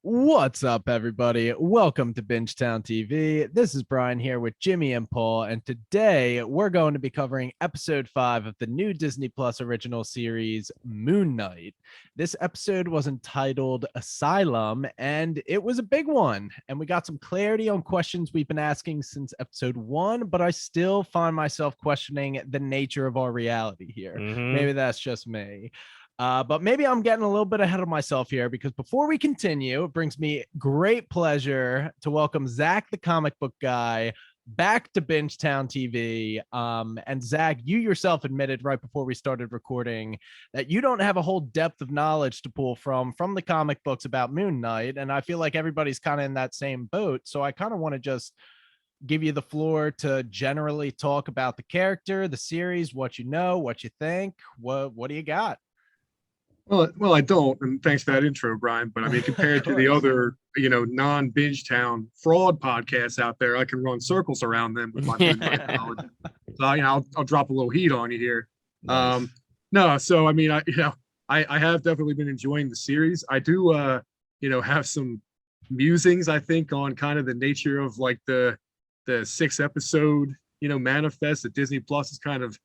What's up, everybody? Welcome to BingetownTV. This is Brian here with Jimmy and Paul, and today we're going to be covering episode 5 of the new Disney Plus original series, Moon Knight. This episode was entitled Asylum, and it was a big one, and we got some clarity on questions we've been asking since episode 1, but I still find myself questioning the nature of our reality here. Maybe that's just me. But maybe I'm getting a little bit ahead of myself here, because before we continue, it brings me great pleasure to welcome Zach, the comic book guy, back to Bingetown TV. And Zach, you yourself admitted right before we started recording that you don't have a whole depth of knowledge to pull from the comic books about Moon Knight. And I feel like everybody's kind of in that same boat. So I kind of want to just give you the floor to generally talk about the character, the series, what you know, what you think. What do you got? Well, I don't, and thanks for that intro, Brian. But I mean, compared to the other, non-Bingetown fraud podcasts out there, I can run circles around them with my Moonlight knowledge. So, I'll drop a little heat on you here. Nice. No, so I mean, I have definitely been enjoying the series. I do, have some musings, I think, on kind of the nature of like the 6 episode, manifest that Disney Plus is kind of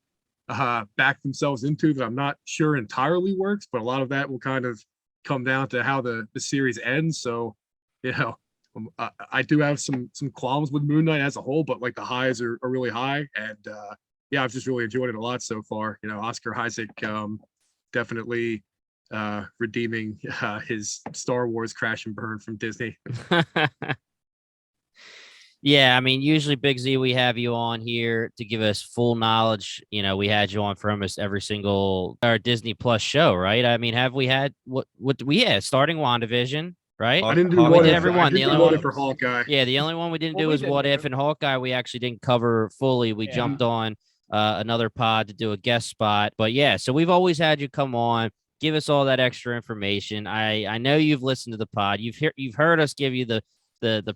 back themselves into, that I'm not sure entirely works, but a lot of that will kind of come down to how the series ends. So, I do have some qualms with Moon Knight as a whole, but like the highs are really high, and yeah, I've just really enjoyed it a lot so far. Oscar Isaac definitely redeeming his Star Wars crash and burn from Disney. Yeah, I mean, usually Big Z, we have you on here to give us full knowledge. We had you on for almost every single our Disney Plus show, right? I mean, have we had what we had starting WandaVision, right? I didn't do We What did If. everyone. I The did only What one, If for Hawkeye. yeah, the only one we didn't Well, do we is did What do. If, and Hawkeye we actually didn't cover fully. We Yeah. jumped on another pod to do a guest spot, but yeah, so we've always had you come on, give us all that extra information. I know you've listened to the pod. You've heard us give you the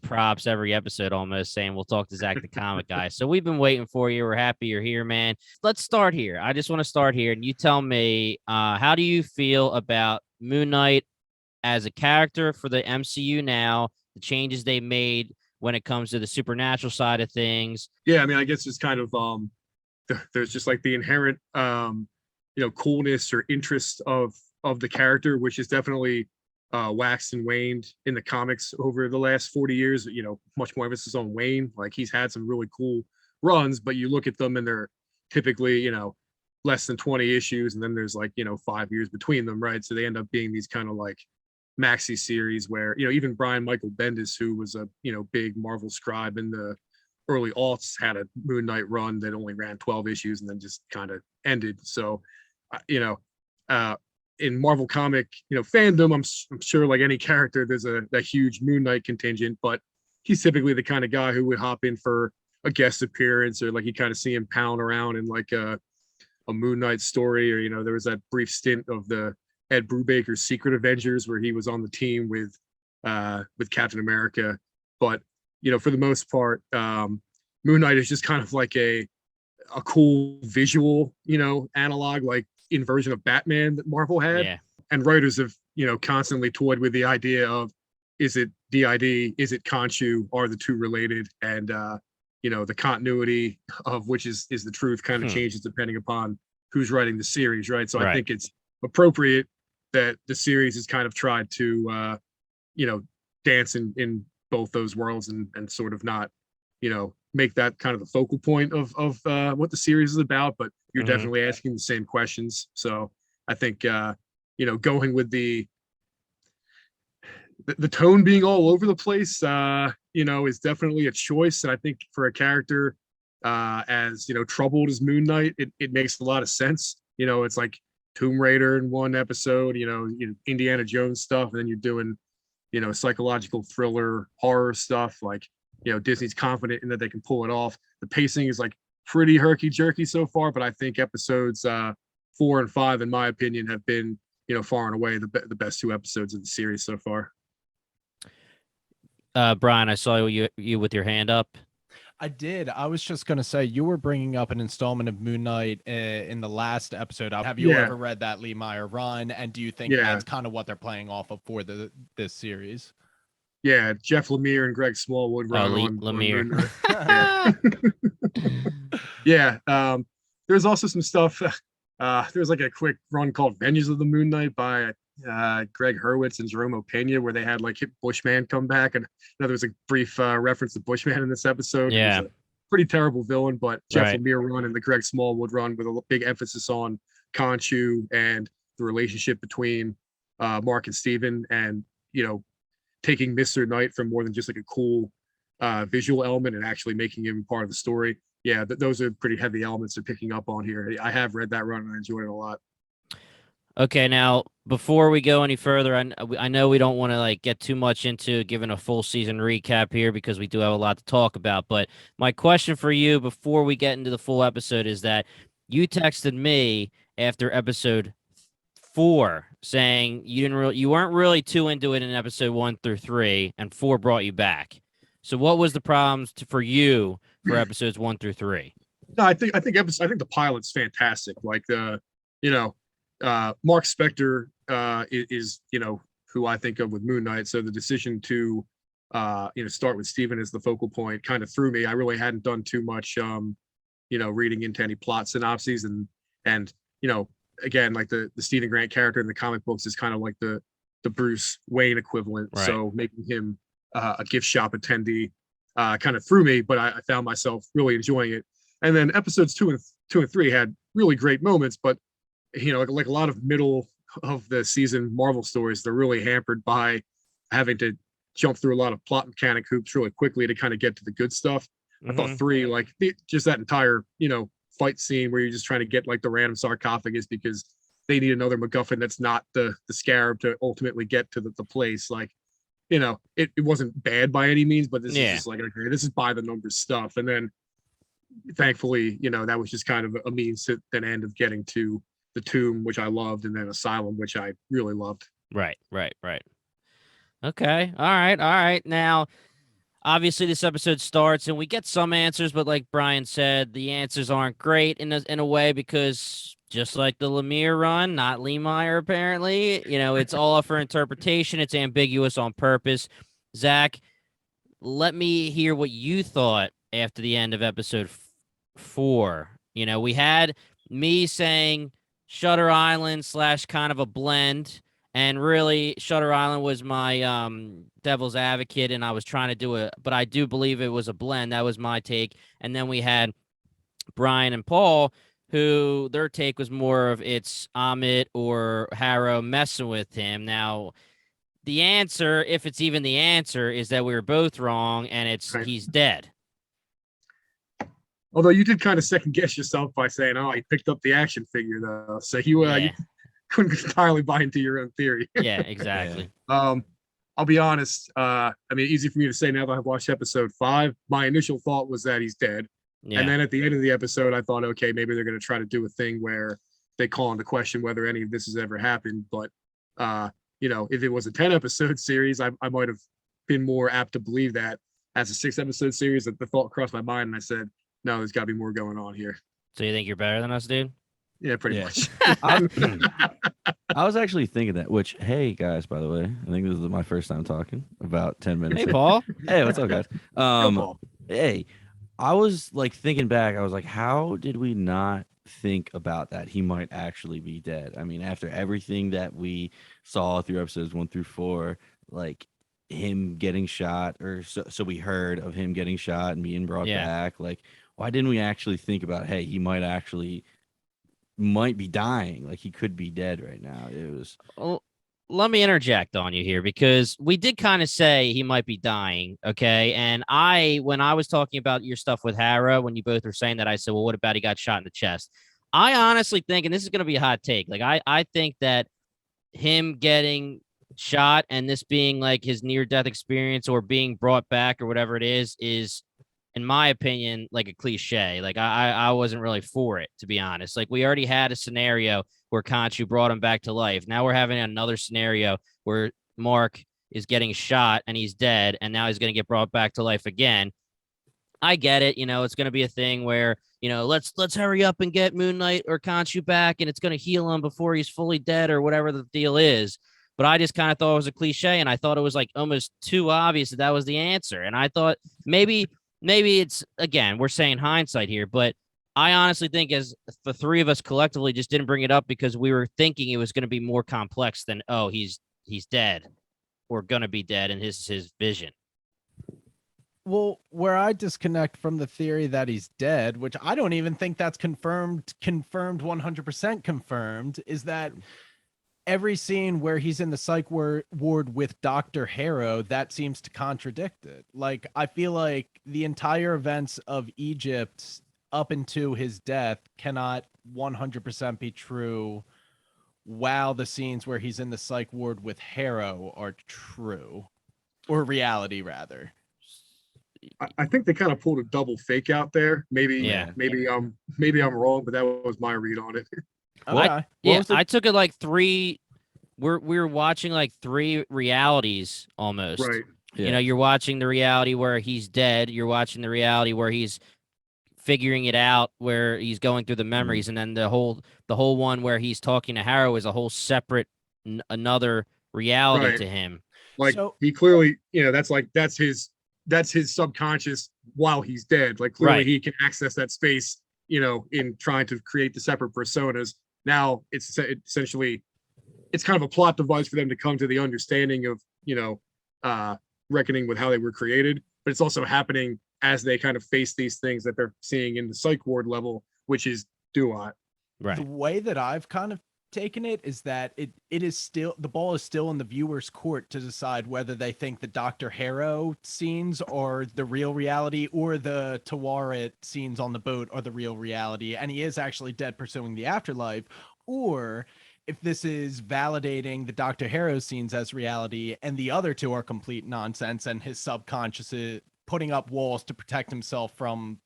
props every episode, almost saying we'll talk to Zach the comic guy. So we've been waiting for you. We're happy you're here, man. Let's start here. I just want to start here, and you tell me, how do you feel about Moon Knight as a character for the MCU now, the changes they made when it comes to the supernatural side of things? Yeah, I mean, I guess it's kind of there's just like the inherent coolness or interest of the character, which is definitely waxed and waned in the comics over the last 40 years. Much more emphasis on Wayne. Like, he's had some really cool runs, but you look at them and they're typically less than 20 issues, and then there's like 5 years between them, right? So they end up being these kind of like maxi series where even Brian Michael Bendis, who was a big Marvel scribe in the early aughts, had a Moon Knight run that only ran 12 issues and then just kind of ended. So in Marvel comic fandom, I'm sure, like any character, there's that huge Moon Knight contingent, but he's typically the kind of guy who would hop in for a guest appearance, or like you kind of see him pound around in like a Moon Knight story, or there was that brief stint of the Ed Brubaker's Secret Avengers where he was on the team with Captain America. But for the most part, Moon Knight is just kind of like a cool visual analog, like inversion of Batman that Marvel had. Yeah. And writers have constantly toyed with the idea of, is it DID, is it Khonshu, are the two related? And the continuity of which is the truth kind of changes depending upon who's writing the series, right? So I think it's appropriate that the series has kind of tried to dance in both those worlds, and sort of not make that kind of the focal point of what the series is about, but you're definitely asking the same questions. So I think going with the tone being all over the place is definitely a choice. And I think for a character as troubled as Moon Knight, it makes a lot of sense. It's like Tomb Raider in one episode, Indiana Jones stuff, and then you're doing psychological thriller horror stuff. Like, Disney's confident in that they can pull it off. The pacing is like pretty herky-jerky so far, but I think episodes 4 and 5, in my opinion, have been far and away the best 2 episodes of the series so far. Brian, I saw you with your hand up. I did. I was just going to say, you were bringing up an installment of Moon Knight in the last episode. Have you ever read that Lee Meyer run? And do you think that's kind of what they're playing off of for this series? Yeah, Jeff Lemire and Greg Smallwood run on Lemire. Moon Knight. Yeah. There's also some stuff. There's like a quick run called Vengeance of the Moon Knight by Greg Hurwitz and Jerome Pena, where they had like Bushman come back, and there was a brief reference to Bushman in this episode. Yeah. He was a pretty terrible villain, but Jeff Right. Lemire run and the Greg Smallwood run with a big emphasis on Khonshu and the relationship between Mark and Steven, and taking Mr. Knight from more than just like a cool visual element and actually making him part of the story. Yeah, those are pretty heavy elements they're picking up on here. I have read that run and I enjoyed it a lot. Okay, now before we go any further, I know we don't want to like get too much into giving a full season recap here because we do have a lot to talk about. But my question for you before we get into the full episode is that you texted me after episode 4 saying you weren't really too into it in episode 1 through 3, and 4 brought you back. So what was the problems for you for episodes 1 through 3? No, I think the pilot's fantastic. Like Mark Spector is who I think of with Moon Knight. So the decision to start with Steven as the focal point kind of threw me. I really hadn't done too much reading into any plot synopses, and again, like the Stephen Grant character in the comic books is kind of like the Bruce Wayne equivalent. Right. So making him a gift shop attendee kind of threw me, but I found myself really enjoying it. And then episodes 2 and 3 had really great moments, but like a lot of middle of the season Marvel stories, they're really hampered by having to jump through a lot of plot mechanic hoops really quickly to kind of get to the good stuff. I thought 3, like just that entire fight scene where you're just trying to get like the random sarcophagus because they need another MacGuffin that's not the scarab to ultimately get to the place. Like, it wasn't bad by any means, but this is just like, okay, this is by the numbers stuff. And then thankfully, that was just kind of a means to an end of getting to the Tomb, which I loved, and then Asylum, which I really loved. Right. Okay. All right. Now, obviously, this episode starts and we get some answers, but like Brian said, the answers aren't great in a way because just like the Lemire run, not Lemire apparently, it's all up for interpretation. It's ambiguous on purpose. Zach, let me hear what you thought after the end of episode 4. We had me saying Shutter Island / kind of a blend. And really, Shutter Island was my devil's advocate, and I was trying to do but I do believe it was a blend. That was my take. And then we had Brian and Paul, who their take was more of it's Amit or Harrow messing with him. Now, the answer, if it's even the answer, is that we were both wrong, and he's dead. Although you did kind of second guess yourself by saying, "Oh, he picked up the action figure," though, so you couldn't entirely buy into your own theory. Yeah, exactly. I'll be honest. Easy for me to say now that I've watched episode 5. My initial thought was that he's dead. Yeah. And then at the end of the episode, I thought, okay, maybe they're going to try to do a thing where they call into question whether any of this has ever happened. But, if it was a 10-episode series, I might have been more apt to believe that. As a 6-episode series, that the thought crossed my mind, and I said, no, there's got to be more going on here. So you think you're better than us, dude? Yeah, pretty much. I was actually thinking that, which, hey, guys, by the way, I think this is my first time talking about 10 minutes. Hey, Paul. Hey, what's up, guys? Hey, I was like thinking back. I was like, how did we not think about that? He might actually be dead. I mean, after everything that we saw through episodes 1 through 4, like him getting shot, or so we heard of him getting shot and being brought back. Like, why didn't we actually think about, hey, he might be dying, like he could be dead right now? It was. Well, let me interject on you here because we did kind of say he might be dying, okay? And when I was talking about your stuff with Harrow, when you both were saying that, I said, well, what about he got shot in the chest? I honestly think, and this is going to be a hot take, like I think that him getting shot and this being like his near-death experience or being brought back or whatever it is, in my opinion, like a cliche. Like I wasn't really for it, to be honest. Like we already had a scenario where Khonshu brought him back to life. Now we're having another scenario where Mark is getting shot and he's dead, and now he's going to get brought back to life again. I get it. It's going to be a thing where, let's hurry up and get Moon Knight or Khonshu back, and it's going to heal him before he's fully dead or whatever the deal is. but I just kind of thought it was a cliche, and I thought it was like almost too obvious that was the answer. And I thought maybe it's, again, we're saying hindsight here, but I honestly think as the three of us collectively just didn't bring it up because we were thinking it was going to be more complex than, oh, he's dead or going to be dead, and this is his vision. Well, where I disconnect from the theory that he's dead, which I don't even think that's confirmed 100% confirmed, is that every scene where he's in the psych ward with Dr. Harrow, that seems to contradict it. Like, I feel like the entire events of Egypt up into his death cannot 100% be true, while the scenes where he's in the psych ward with Harrow are true, or reality rather. I think they kind of pulled a double fake out there. Maybe I'm wrong, but that was my read on it. Okay. I took it like three. We were watching like three realities almost. Right. Yeah. You know, you're watching the reality where he's dead. You're watching the reality where he's figuring it out, where he's going through the memories, and then the whole one where he's talking to Harrow is a whole separate another reality to him. Like, he clearly, that's his subconscious while he's dead. Like, clearly he can access that space, in trying to create the separate personas. Now it's essentially, it's kind of a plot device for them to come to the understanding of, reckoning with how they were created, but it's also happening as they kind of face these things that they're seeing in the psych ward level, which is Duat. Right. The way that I've kind of taken it is that it is still, the ball is still in the viewer's court to decide whether they think the Dr. Harrow scenes are the real reality, or the Tawaret scenes on the boat are the real reality, and he is actually dead pursuing the afterlife, or if this is validating the Dr. Harrow scenes as reality and the other two are complete nonsense and his subconscious is putting up walls to protect himself from.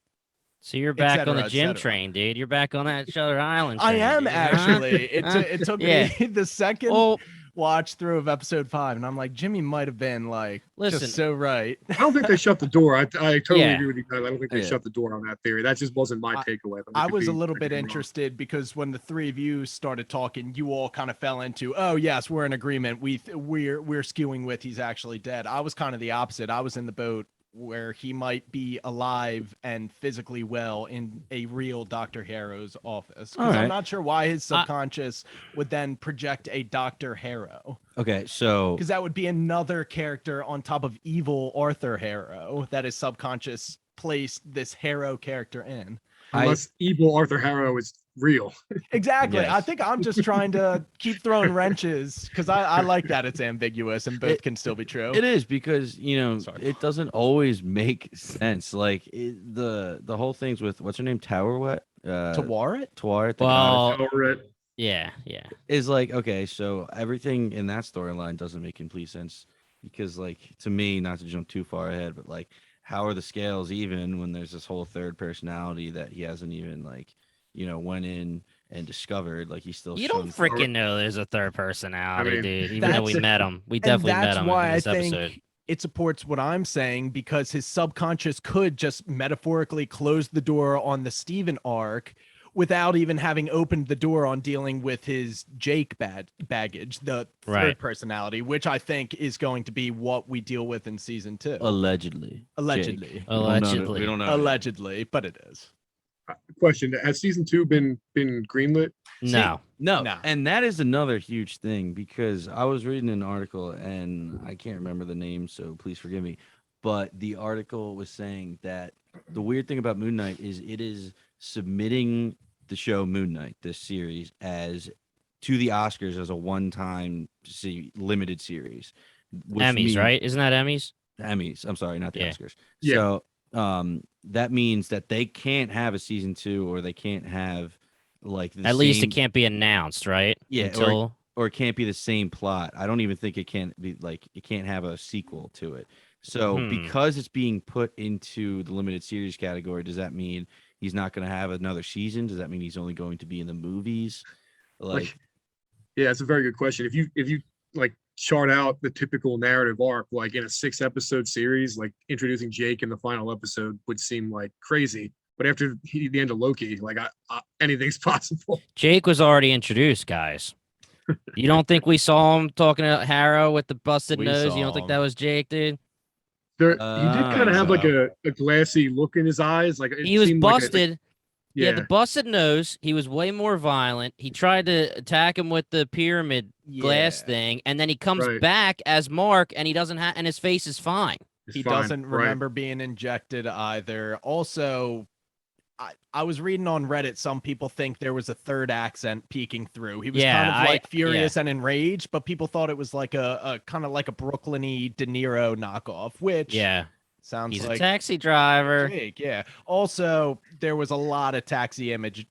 So you're back cetera, on the gym cetera. train, dude. You're back on that Shutter Island train. I am dude. actually. It took Yeah. me the second watch through of episode 5, and I'm like, Jimmy might have been like, Listen, just so right. I don't think they shut the door. I totally agree with you guys. I don't think they shut the door on that theory. That just wasn't my takeaway. I was a little bit interested because when the three of you started talking, you all kind of fell into, oh yes, we're in agreement. We're skewing with he's actually dead. I was kind of the opposite. I was in the boat where he might be alive and physically well in a real Dr. Harrow's office. Because I'm not sure why his subconscious would then project a Dr. Harrow. Okay, so because that would be another character on top of evil Arthur Harrow that his subconscious placed this Harrow character in. Unless evil Arthur Harrow is real. Exactly. Yes. I think I'm just trying to keep throwing wrenches because I like that it's ambiguous and both can still be true. it is because it doesn't always make sense. Like the whole things with what's her name, Tawaret. Tawaret. Well, yeah. Is like, okay, so everything in that storyline doesn't make complete sense because, like, to me, not to jump too far ahead, but like, how are the scales even when there's this whole third personality that he hasn't even went in and discovered? Like, he's still. You don't freaking know there's a third personality, dude. Even though we met him, we definitely met him in this episode. It supports what I'm saying because his subconscious could just metaphorically close the door on the Steven arc without even having opened the door on dealing with his Jake baggage, the third personality, which I think is going to be what we deal with in season 2. Allegedly. Allegedly, we don't know. Allegedly, but it is. Question: has season 2 been greenlit? No. And that is another huge thing because I was reading an article and I can't remember the name, so please forgive me. But the article was saying that the weird thing about Moon Knight is it is submitting the show Moon Knight, this series, as to the Oscars as a one-time limited series. Emmys, right? Isn't that Emmys? Emmys. I'm sorry, not the Oscars. Yeah. So that means that they can't have a season 2, or they can't have at least it can't be announced, right? Yeah, Until... or it can't be the same plot. I don't even think it can be it can't have a sequel to it. So because it's being put into the limited series category, does that mean he's not going to have another season? Does that mean he's only going to be in the movies? Yeah, it's a very good question. If you chart out the typical narrative arc, like in a 6-episode series, like introducing Jake in the final episode would seem like crazy. But after the end of Loki, anything's possible. Jake was already introduced, guys. You don't think we saw him talking to Harrow with the busted We nose? You saw don't think him. that was Jake, dude? He did kind of have like a glassy look in his eyes. Like it He was seemed busted. Like He had the busted nose. He was way more violent. He tried to attack him with the pyramid glass thing, and then he comes back as Mark, and he doesn't have, and his face is fine. It's he fine, doesn't remember being injected either. Also, I was reading on Reddit, some people think there was a third accent peeking through. He was kind of like furious and enraged, but people thought it was like a kind of like a Brooklyn-y De Niro knockoff, which sounds he's like a taxi driver. Jake, yeah. Also, there was a lot of taxi imagery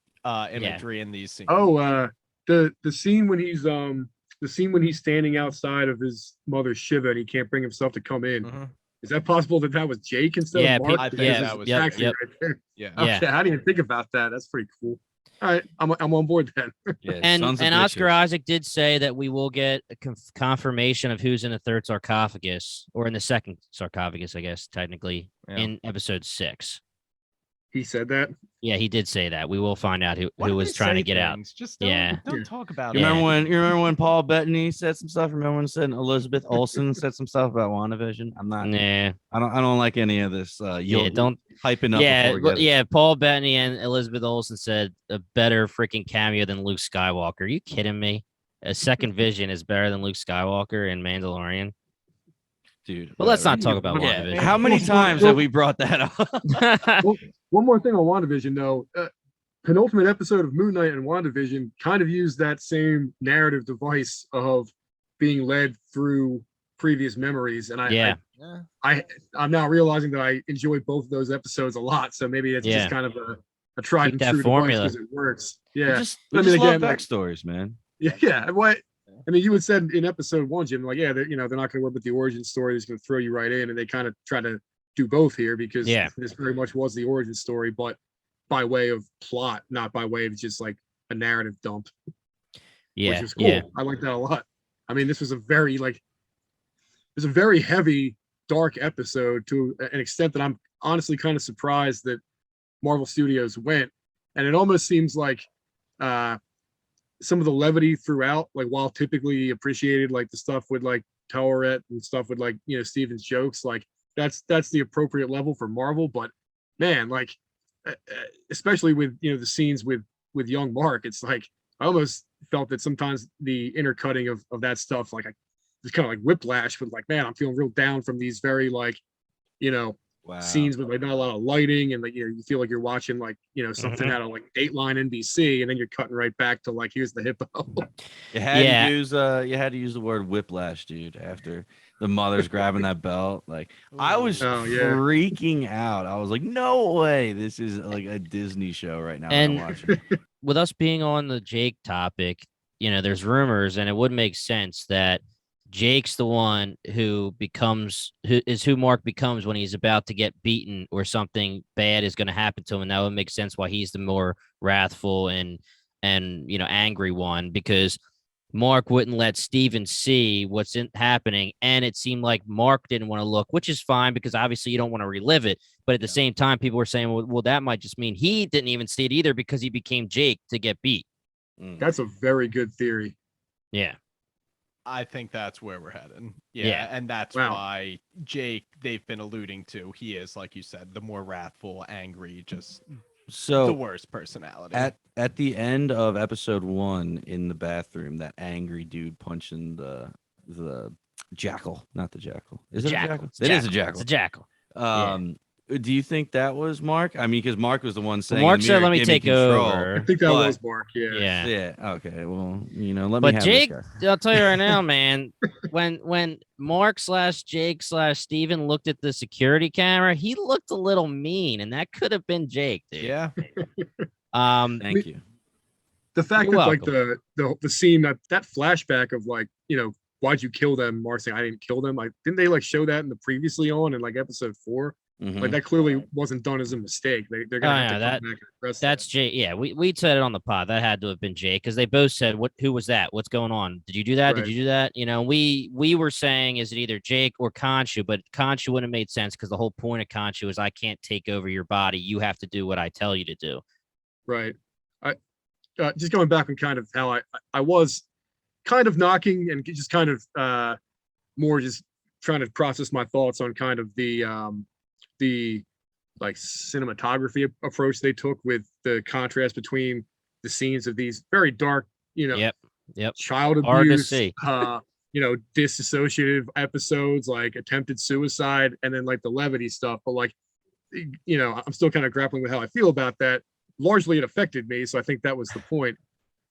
in these scenes. Oh, the scene when he's standing outside of his mother's Shiva and he can't bring himself to come in. Mm-hmm. Is that possible that was Jake instead of Mark? I think that was taxi right there. Yeah. Okay, I didn't even think about that. That's pretty cool. All right, I'm on board then. And Oscar Isaac did say that we will get a confirmation of who's in the third sarcophagus, or in the second sarcophagus, I guess, technically, in episode 6. He said that? Yeah, he did say that. We will find out who was trying to get out. Just don't talk about it. You remember when Paul Bettany said some stuff? Remember when said Elizabeth Olsen said some stuff about WandaVision? I'm not. Nah. I don't like any of this. Don't hyping up. Yeah. Paul Bettany and Elizabeth Olsen said a better freaking cameo than Luke Skywalker. Are you kidding me? A second vision is better than Luke Skywalker in Mandalorian. Dude, but let's not talk about WandaVision. How many times have we brought that up? One more thing on WandaVision, though. Penultimate episode of Moon Knight and WandaVision kind of used that same narrative device of being led through previous memories, and I'm now realizing that I enjoy both of those episodes a lot. So maybe it's just kind of a tried and true formula because it works. Yeah, just love backstories, man. Yeah. What? I mean, you had said in episode 1, Jim, like, they're not going to work with the origin story. It's going to throw you right in, and they kind of try to do both here because this very much was the origin story, but by way of plot, not by way of just like a narrative dump. Which is cool. I like that a lot. I mean, this was a very heavy, dark episode to an extent that I'm honestly kind of surprised that Marvel Studios went. And it almost seems like some of the levity throughout, like while typically appreciated, like the stuff with like Towerette and stuff with like, Steven's jokes, like that's the appropriate level for Marvel. But man, like especially with the scenes with young Mark, it's like I almost felt that sometimes the intercutting of that stuff, like it's kind of like whiplash, but like, man, I'm feeling real down from these very like scenes with like not a lot of lighting, and like you feel like you're watching like something out of like Dateline NBC, and then you're cutting right back to like here's the hippo. You had to use the word whiplash, dude, after the mother's grabbing that belt. Like I was freaking out. I was like, no way, this is like a Disney show right now. And I'm watching. With us being on the Jake topic, there's rumors, and it would make sense that Jake's the one who Mark becomes when he's about to get beaten or something bad is going to happen to him. And that would make sense why he's the more wrathful and angry one, because Mark wouldn't let Steven see what's happening. And it seemed like Mark didn't want to look, which is fine because obviously you don't want to relive it. But at the same time, people were saying, well, that might just mean he didn't even see it either because he became Jake to get beat. That's a very good theory. Yeah. I think that's where we're heading. Yeah. And that's why Jake, they've been alluding to, he is, like you said, the more wrathful, angry, just the worst personality. At the end of episode 1 in the bathroom, that angry dude punching the jackal, not the jackal. Is it a jackal? It is a jackal. It's a jackal. Do you think that was Mark? I mean, because Mark was the one saying, Mark said, "Let me take over." I think that was Mark. Yeah. Okay. Well, let me have But Jake, this guy. I'll tell you right now, man. When Mark / Jake / Steven looked at the security camera, he looked a little mean, and that could have been Jake, dude. Yeah. Thank you. The fact that like the scene that flashback of like why'd you kill them? Mark saying I didn't kill them. Like didn't they like show that in the previously on in like episode 4? Mm-hmm. Like that clearly wasn't done as a mistake. They're gonna have to come back and address that's that. Jake. Yeah, we said it on the pod. That had to have been Jake because they both said, who was that? What's going on? Did you do that? Right. Did you do that? We were saying, is it either Jake or Khonshu? But Khonshu wouldn't have made sense because the whole point of Khonshu is I can't take over your body. You have to do what I tell you to do. Right. I just going back on kind of how I was kind of knocking and just kind of more just trying to process my thoughts on kind of the like cinematography approach they took with the contrast between the scenes of these very dark, Yep. child Hard to abuse, see. disassociative episodes like attempted suicide, and then like the levity stuff. But like, I'm still kind of grappling with how I feel about that. Largely, it affected me, so I think that was the point.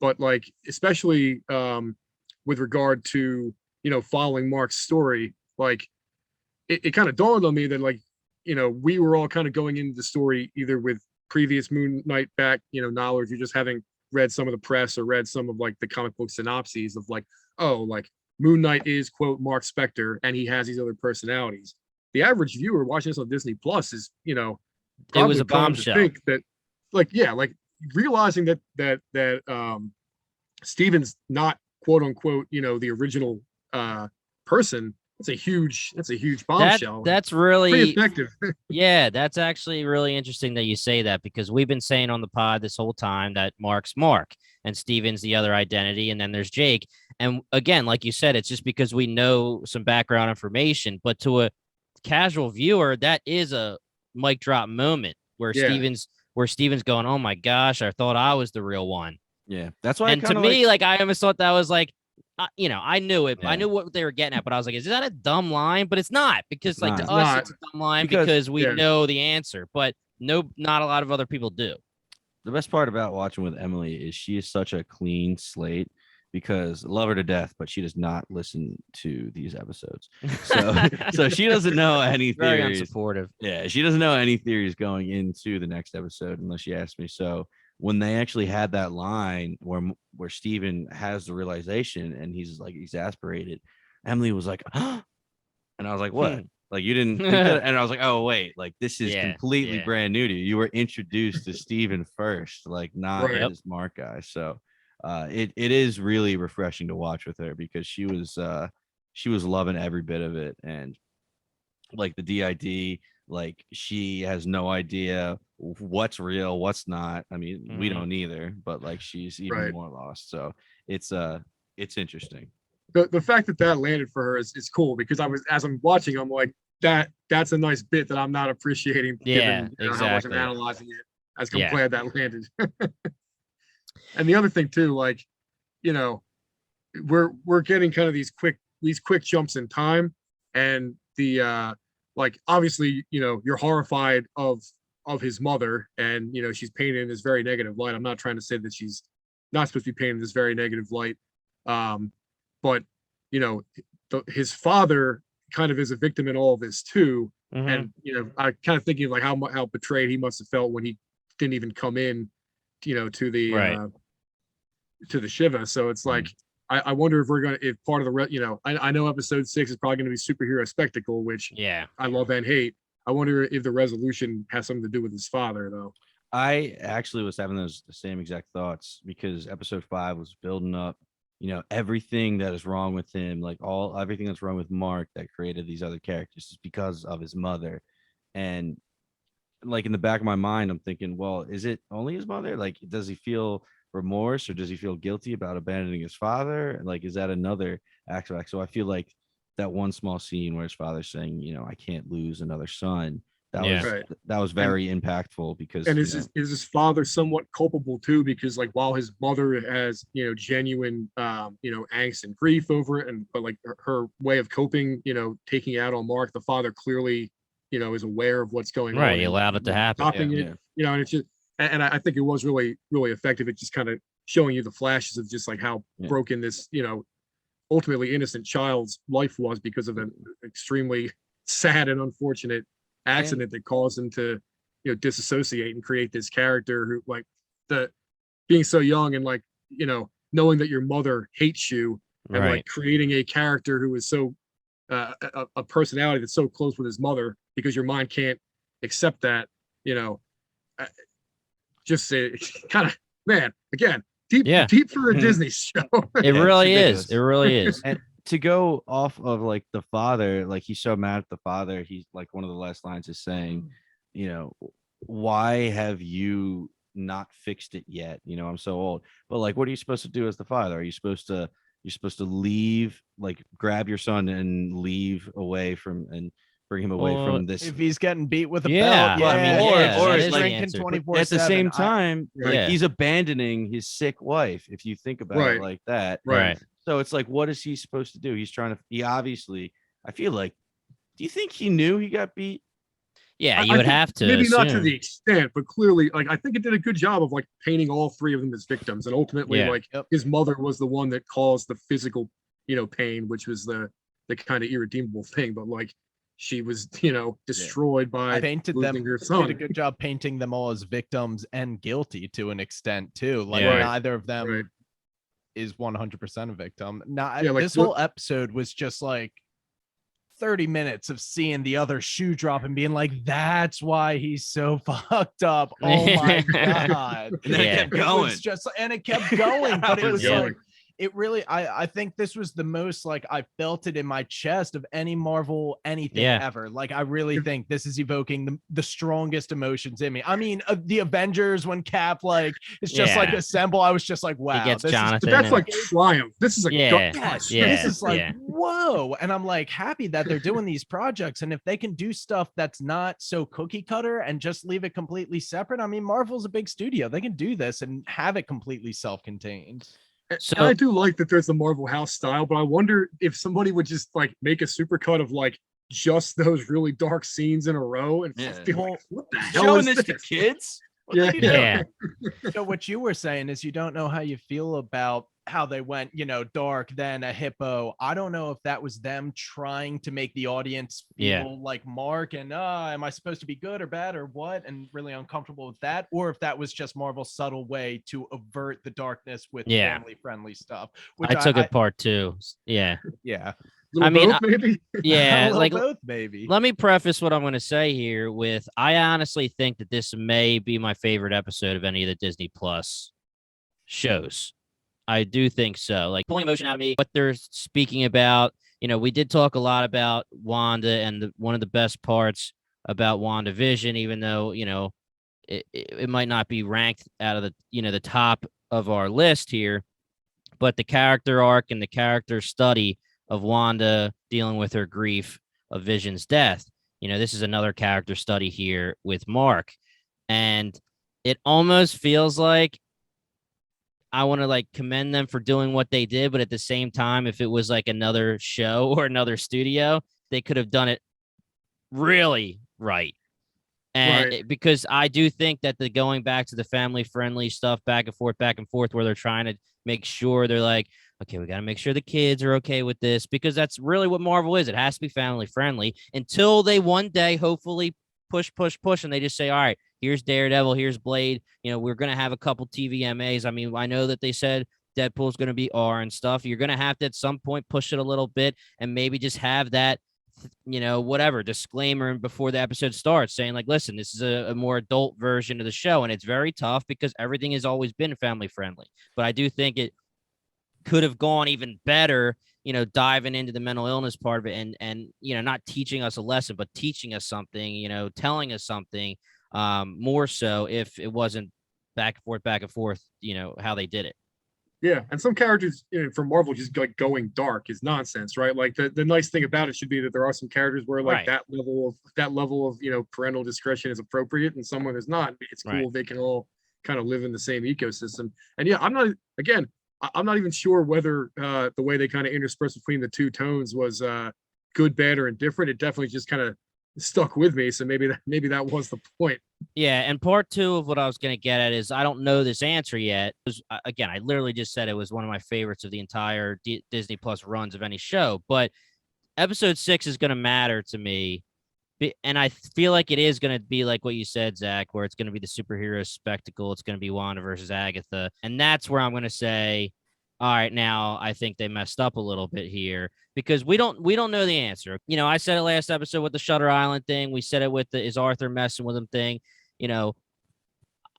But like, especially with regard to following Mark's story, like it kind of dawned on me that like we were all kind of going into the story either with previous Moon Knight back knowledge, or just having read some of the press or read some of like the comic book synopses of like, oh, like Moon Knight is quote Mark Spector and he has these other personalities. The average viewer watching this on Disney Plus is It was a bombshell. think that like realizing that Steven's not quote unquote the original person. That's a huge bombshell. That's pretty really effective. yeah, that's actually really interesting that you say that, because we've been saying on the pod this whole time that Mark's Mark and Steven's the other identity, and then there's Jake. And again, like you said, it's just because we know some background information, but to a casual viewer, that is a mic drop moment where Steven's going, "Oh my gosh, I thought I was the real one." Yeah, that's why. And to me, like I almost thought that was like, I knew it. Yeah. I knew what they were getting at, but I was like, is that a dumb line? But it's not, because It's like not. to us, it's a dumb line because we know the answer, but not a lot of other people do. The best part about watching with Emily is she is such a clean slate, because love her to death, but she does not listen to these episodes. So she doesn't know any Very theories. unsupportive. Yeah, she doesn't know any theories going into the next episode unless she asks me. So when they actually had that line where Steven has the realization and he's like exasperated, Emily was like, and I was like, what? Like, you didn't think that? And I was like, oh wait, like this is completely brand new to you. You were introduced to Steven first, like not this Mark guy. So it is really refreshing to watch with her, because she was loving every bit of it. And like the DID, like she has no idea what's real, what's not. I mean, we don't either, but like she's even more lost. So it's interesting. The fact that landed for her is cool, because as I'm watching, I'm like, that's a nice bit that I'm not appreciating. Yeah, given, how much I'm exactly. analyzing it. As I'm glad that landed. And the other thing too, like, we're getting kind of these quick jumps in time, and the like obviously you're horrified of his mother, and she's painted in this very negative light. I'm not trying to say that she's not supposed to be painted in this very negative light, but his father kind of is a victim in all of this too. And I kind of thinking like how betrayed he must have felt when he didn't even come in to the to the Shiva. So it's like I wonder if part of the I know episode 6 is probably going to be superhero spectacle, which I love and hate. I wonder if the resolution has something to do with his father, though. I actually was having the same exact thoughts, because episode 5 was building up, everything that is wrong with him, like everything that's wrong with Mark that created these other characters is because of his mother. And like in the back of my mind, I'm thinking, well, is it only his mother? Like, does he feel remorse, or does he feel guilty about abandoning his father? Like, is that another aspect? So I feel like that one small scene where his father's saying, I can't lose another son, that was very impactful, because is his father somewhat culpable too, because like while his mother has genuine angst and grief over it, but like her way of coping, taking out on Mark, the father clearly is aware of what's going on, he allowed it to happen, stopping it, and it's just, and I think it was really effective at just kind of showing you the flashes of just like how broken this ultimately innocent child's life was, because of an extremely sad and unfortunate accident that caused him to disassociate and create this character who, like, being so young and like knowing that your mother hates you, and like creating a character who is so a personality that's so close with his mother, because your mind can't accept that, just say kind of, man, again, deep for a Disney show. It really is. It really is. And to go off of like the father, like he's so mad at the father, he's like, one of the last lines is saying, why have you not fixed it yet? I'm so old. But like, what are you supposed to do as the father? Are you supposed to you're supposed to leave, like grab your son and leave away from and bring him away Well, from this. If he's getting beat with a Yeah, belt, I mean, yeah, yeah, or that it's is like the drinking answer. 24/7. At the same time, like Yeah. he's abandoning his sick wife. If you think about Right. it like that, Right. so it's like, what is he supposed to do? He's trying to. He obviously, I feel like. Do you think he knew he got beat? Yeah, I you would think have to maybe not to assume. the extent, but clearly, like I think it did a good job of like painting all three of them as victims, and ultimately, Yeah. like Yep. his mother was the one that caused the physical, pain, which was the kind of irredeemable thing. But like she was, destroyed by I painted them. losing her Did a son. good job painting them all as victims and guilty to an extent too. Like Yeah. neither of them Right. is 100% a victim. Now, Yeah, like, this whole episode was just like 30 minutes of seeing the other shoe drop and being like, that's why he's so fucked up. Oh my God. And then Yeah. it kept It going. was just, and it kept going, but it It was was like, it really, I think this was the most like I felt it in my chest of any Marvel anything Yeah. ever. Like I really think this is evoking the strongest emotions in me. I mean, the Avengers when Cap like it's just like Yeah. assemble. I was just like, wow, gets this Jonathan. But that's and- like triumph. This is a Yeah. yes, Yeah. this is like Yeah. whoa, and I'm like happy that they're doing these projects, and if they can do stuff that's not so cookie cutter and just leave it completely separate. I mean, Marvel's a big studio; they can do this and have it completely self-contained. So- And I do like that there's the Marvel House style, but I wonder if somebody would just like make a supercut of like just those really dark scenes in a row and Yeah. be like, what the hell Showing is this to kids? What Yeah. are you doing? Yeah. So what you were saying is you don't know how you feel about how they went, dark, then a hippo. I don't know if that was them trying to make the audience feel Yeah. like Mark and am I supposed to be good or bad or what, and really uncomfortable with that, or if that was just Marvel's subtle way to avert the darkness with Yeah. family friendly stuff. I took it part two. Yeah. Yeah. Little I mean, both, maybe? Yeah. A little Like, both maybe. let me preface what I'm going to say here with I honestly think that this may be my favorite episode of any of the Disney Plus shows. I do think so. Like pulling emotion out of me, what they're speaking about. We did talk a lot about Wanda, and one of the best parts about WandaVision, even though, it might not be ranked out of the, the top of our list here, but the character arc and the character study of Wanda dealing with her grief of Vision's death. This is another character study here with Mark. And it almost feels like I want to like commend them for doing what they did, but at the same time, if it was like another show or another studio, they could have done it really right. And Right. because I do think that the going back to the family friendly stuff, back and forth, where they're trying to make sure they're like, okay, we got to make sure the kids are okay with this, because that's really what Marvel is. It has to be family friendly until they one day hopefully push, and they just say, all right, here's Daredevil, here's Blade. We're going to have a couple TVMAs. I mean, I know that they said Deadpool's going to be R and stuff. You're going to have to at some point push it a little bit and maybe just have that, whatever disclaimer before the episode starts saying like, listen, this is a more adult version of the show. And it's very tough because everything has always been family friendly. But I do think it could have gone even better, diving into the mental illness part of it and not teaching us a lesson, but teaching us something, telling us something more so if it wasn't back and forth, how they did it. Yeah, and some characters from Marvel just like going dark is nonsense, right? Like the nice thing about it should be that there are some characters where like Right. that level of parental discretion is appropriate, and someone is not. It's cool Right. they can all kind of live in the same ecosystem. And yeah, I'm not even sure whether the way they kind of interspersed between the two tones was good, bad, or indifferent. It definitely just kind of stuck with me. So maybe that was the point. Yeah, and part two of what I was going to get at is I don't know this answer yet. Again, I literally just said it was one of my favorites of the entire Disney Plus runs of any show, but episode 6 is going to matter to me. And I feel like it is going to be like what you said, Zach, where it's going to be the superhero spectacle. It's going to be Wanda versus Agatha. And that's where I'm going to say, all right, now I think they messed up a little bit here because we don't know the answer. I said it last episode with the Shutter Island thing. We said it with the is Arthur messing with him thing.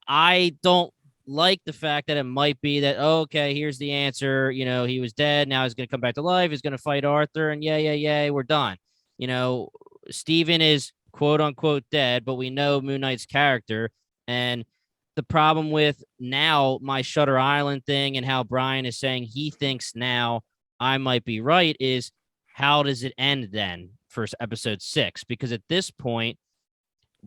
I don't like the fact that it might be that, okay, here's the answer. He was dead. Now he's going to come back to life. He's going to fight Arthur and yeah, we're done. Steven is quote unquote dead, but we know Moon Knight's character. And the problem with now my Shutter Island thing and how Brian is saying he thinks now I might be right, is how does it end then for episode 6? Because at this point,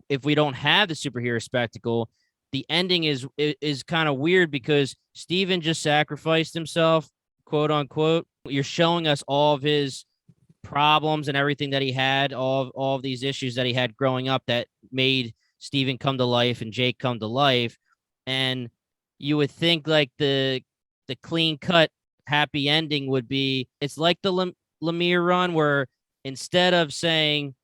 if we don't have the superhero spectacle, the ending is kind of weird because Steven just sacrificed himself, quote unquote. You're showing us all of his problems and everything that he had, all of these issues that he had growing up that made Steven come to life and Jake come to life. And you would think like the clean cut happy ending would be, it's like the Lemire run where instead of saying,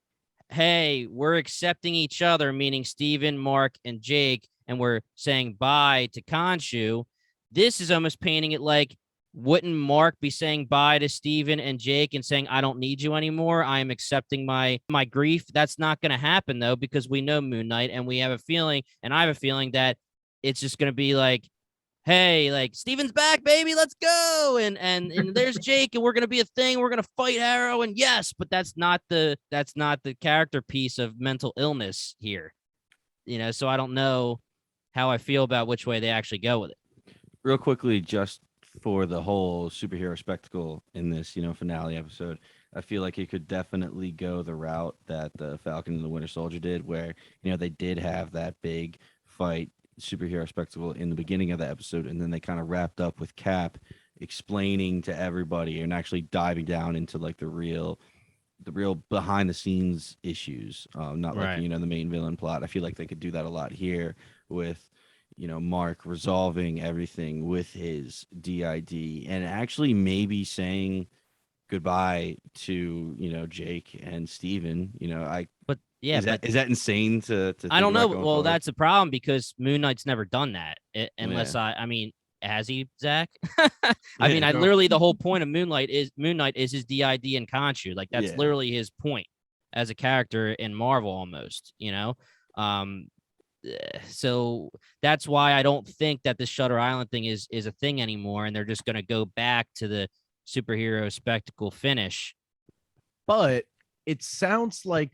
hey, we're accepting each other, meaning Steven, Mark, and Jake, and we're saying bye to Khonshu, this is almost painting it like, wouldn't Mark be saying bye to Steven and Jake and saying, I don't need you anymore? I am accepting my grief. That's not going to happen, though, because we know Moon Knight, and we have a feeling, and I have a feeling that it's just going to be like, hey, like Steven's back, baby, let's go. And there's Jake, and we're gonna be a thing. We're gonna fight Arrow, and yes, but that's not the character piece of mental illness here. So I don't know how I feel about which way they actually go with it. Real quickly, just for the whole superhero spectacle in this, finale episode, I feel like it could definitely go the route that the Falcon and the Winter Soldier did, where, they did have that big fight superhero spectacle in the beginning of the episode, and then they kind of wrapped up with Cap explaining to everybody and actually diving down into like the real behind the scenes issues, not like Right. the main villain plot. I feel like they could do that a lot here with Mark resolving everything with his DID and actually maybe saying goodbye to Jake and Steven. But yeah, is that insane to I don't know. about going Well, forward? that's a problem because Moon Knight's never done that, unless Yeah. I mean, has he, Zach? I mean, No. literally the whole point of Moon Knight is his DID and Khonshu. Like that's Yeah. literally his point as a character in Marvel, almost. So that's why I don't think that the Shutter Island thing is a thing anymore, and they're just going to go back to the superhero spectacle finish. But it sounds like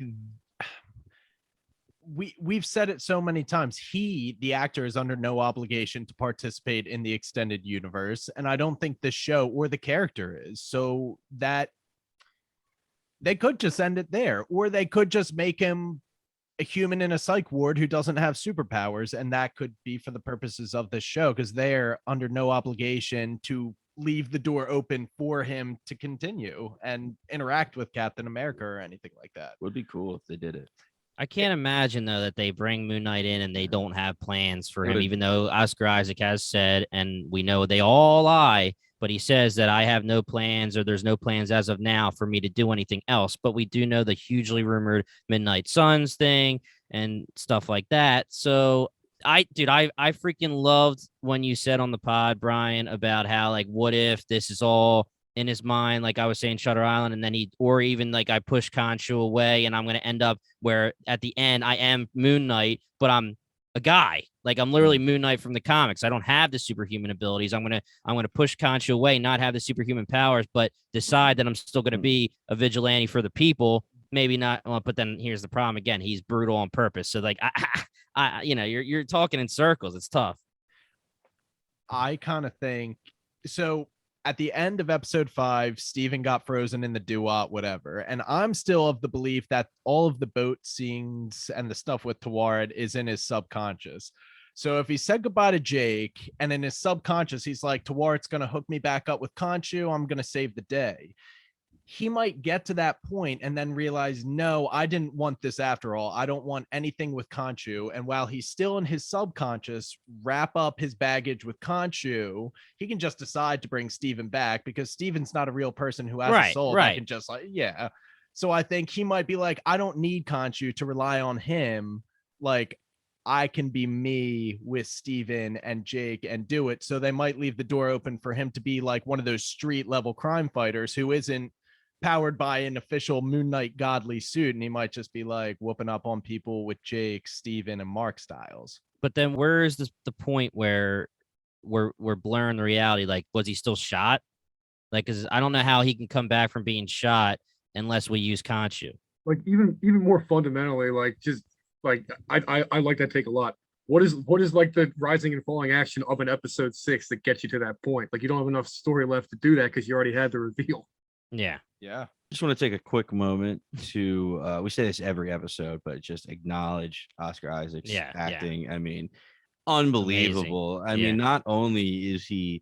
we've said it so many times. The actor, is under no obligation to participate in the extended universe, and I don't think the show or the character is. So that they could just end it there, or they could just make him a human in a psych ward who doesn't have superpowers, and that could be for the purposes of this show because they're under no obligation to leave the door open for him to continue and interact with Captain America or anything like that. Would be cool if they did it. I can't imagine though that they bring Moon Knight in and they don't have plans for him, Would've- even though Oscar Isaac has said, and we know they all lie, but he says that I have no plans, or there's no plans as of now for me to do anything else. But we do know the hugely rumored Midnight Suns thing and stuff like that. So I freaking loved when you said on the pod, Brian, about how like, what if this is all in his mind, like I was saying, Shutter Island, and then or even like I push Khonshu away, and I'm gonna end up where at the end I am Moon Knight, but I'm a guy. Like I'm literally Moon Knight from the comics. I don't have the superhuman abilities. I'm gonna push Khonshu away, not have the superhuman powers, but decide that I'm still gonna be a vigilante for the people. Maybe not, but then here's the problem again. He's brutal on purpose. So like, you're talking in circles. It's tough. I kind of think so. At the end of episode 5, Steven got frozen in the Duat, whatever. And I'm still of the belief that all of the boat scenes and the stuff with Tawaret is in his subconscious. So if he said goodbye to Jake, and in his subconscious, he's like, Tawaret's going to hook me back up with Khonshu, I'm going to save the day. He might get to that point and then realize, no, I didn't want this after all. I don't want anything with Khonshu. And while he's still in his subconscious, wrap up his baggage with Khonshu, he can just decide to bring Steven back because Steven's not a real person who has a soul. That can just like, yeah. So I think he might be like, I don't need Khonshu to rely on him. Like, I can be me with Steven and Jake and do it. So they might leave the door open for him to be like one of those street level crime fighters who isn't powered by an official Moon Knight godly suit, and he might just be like whooping up on people with Jake, Steven, and Mark styles. But then where is the point where we're blurring the reality? Like, was he still shot? Like, because I don't know how he can come back from being shot unless we use Khonshu. Like even more fundamentally, like just like I like that take a lot. what is like the rising and falling action of an episode 6 that gets you to that point? Like, you don't have enough story left to do that because you already had the reveal. Yeah. Just want to take a quick moment to we say this every episode, but just acknowledge Oscar Isaac's acting. I mean, unbelievable. I mean, not only is he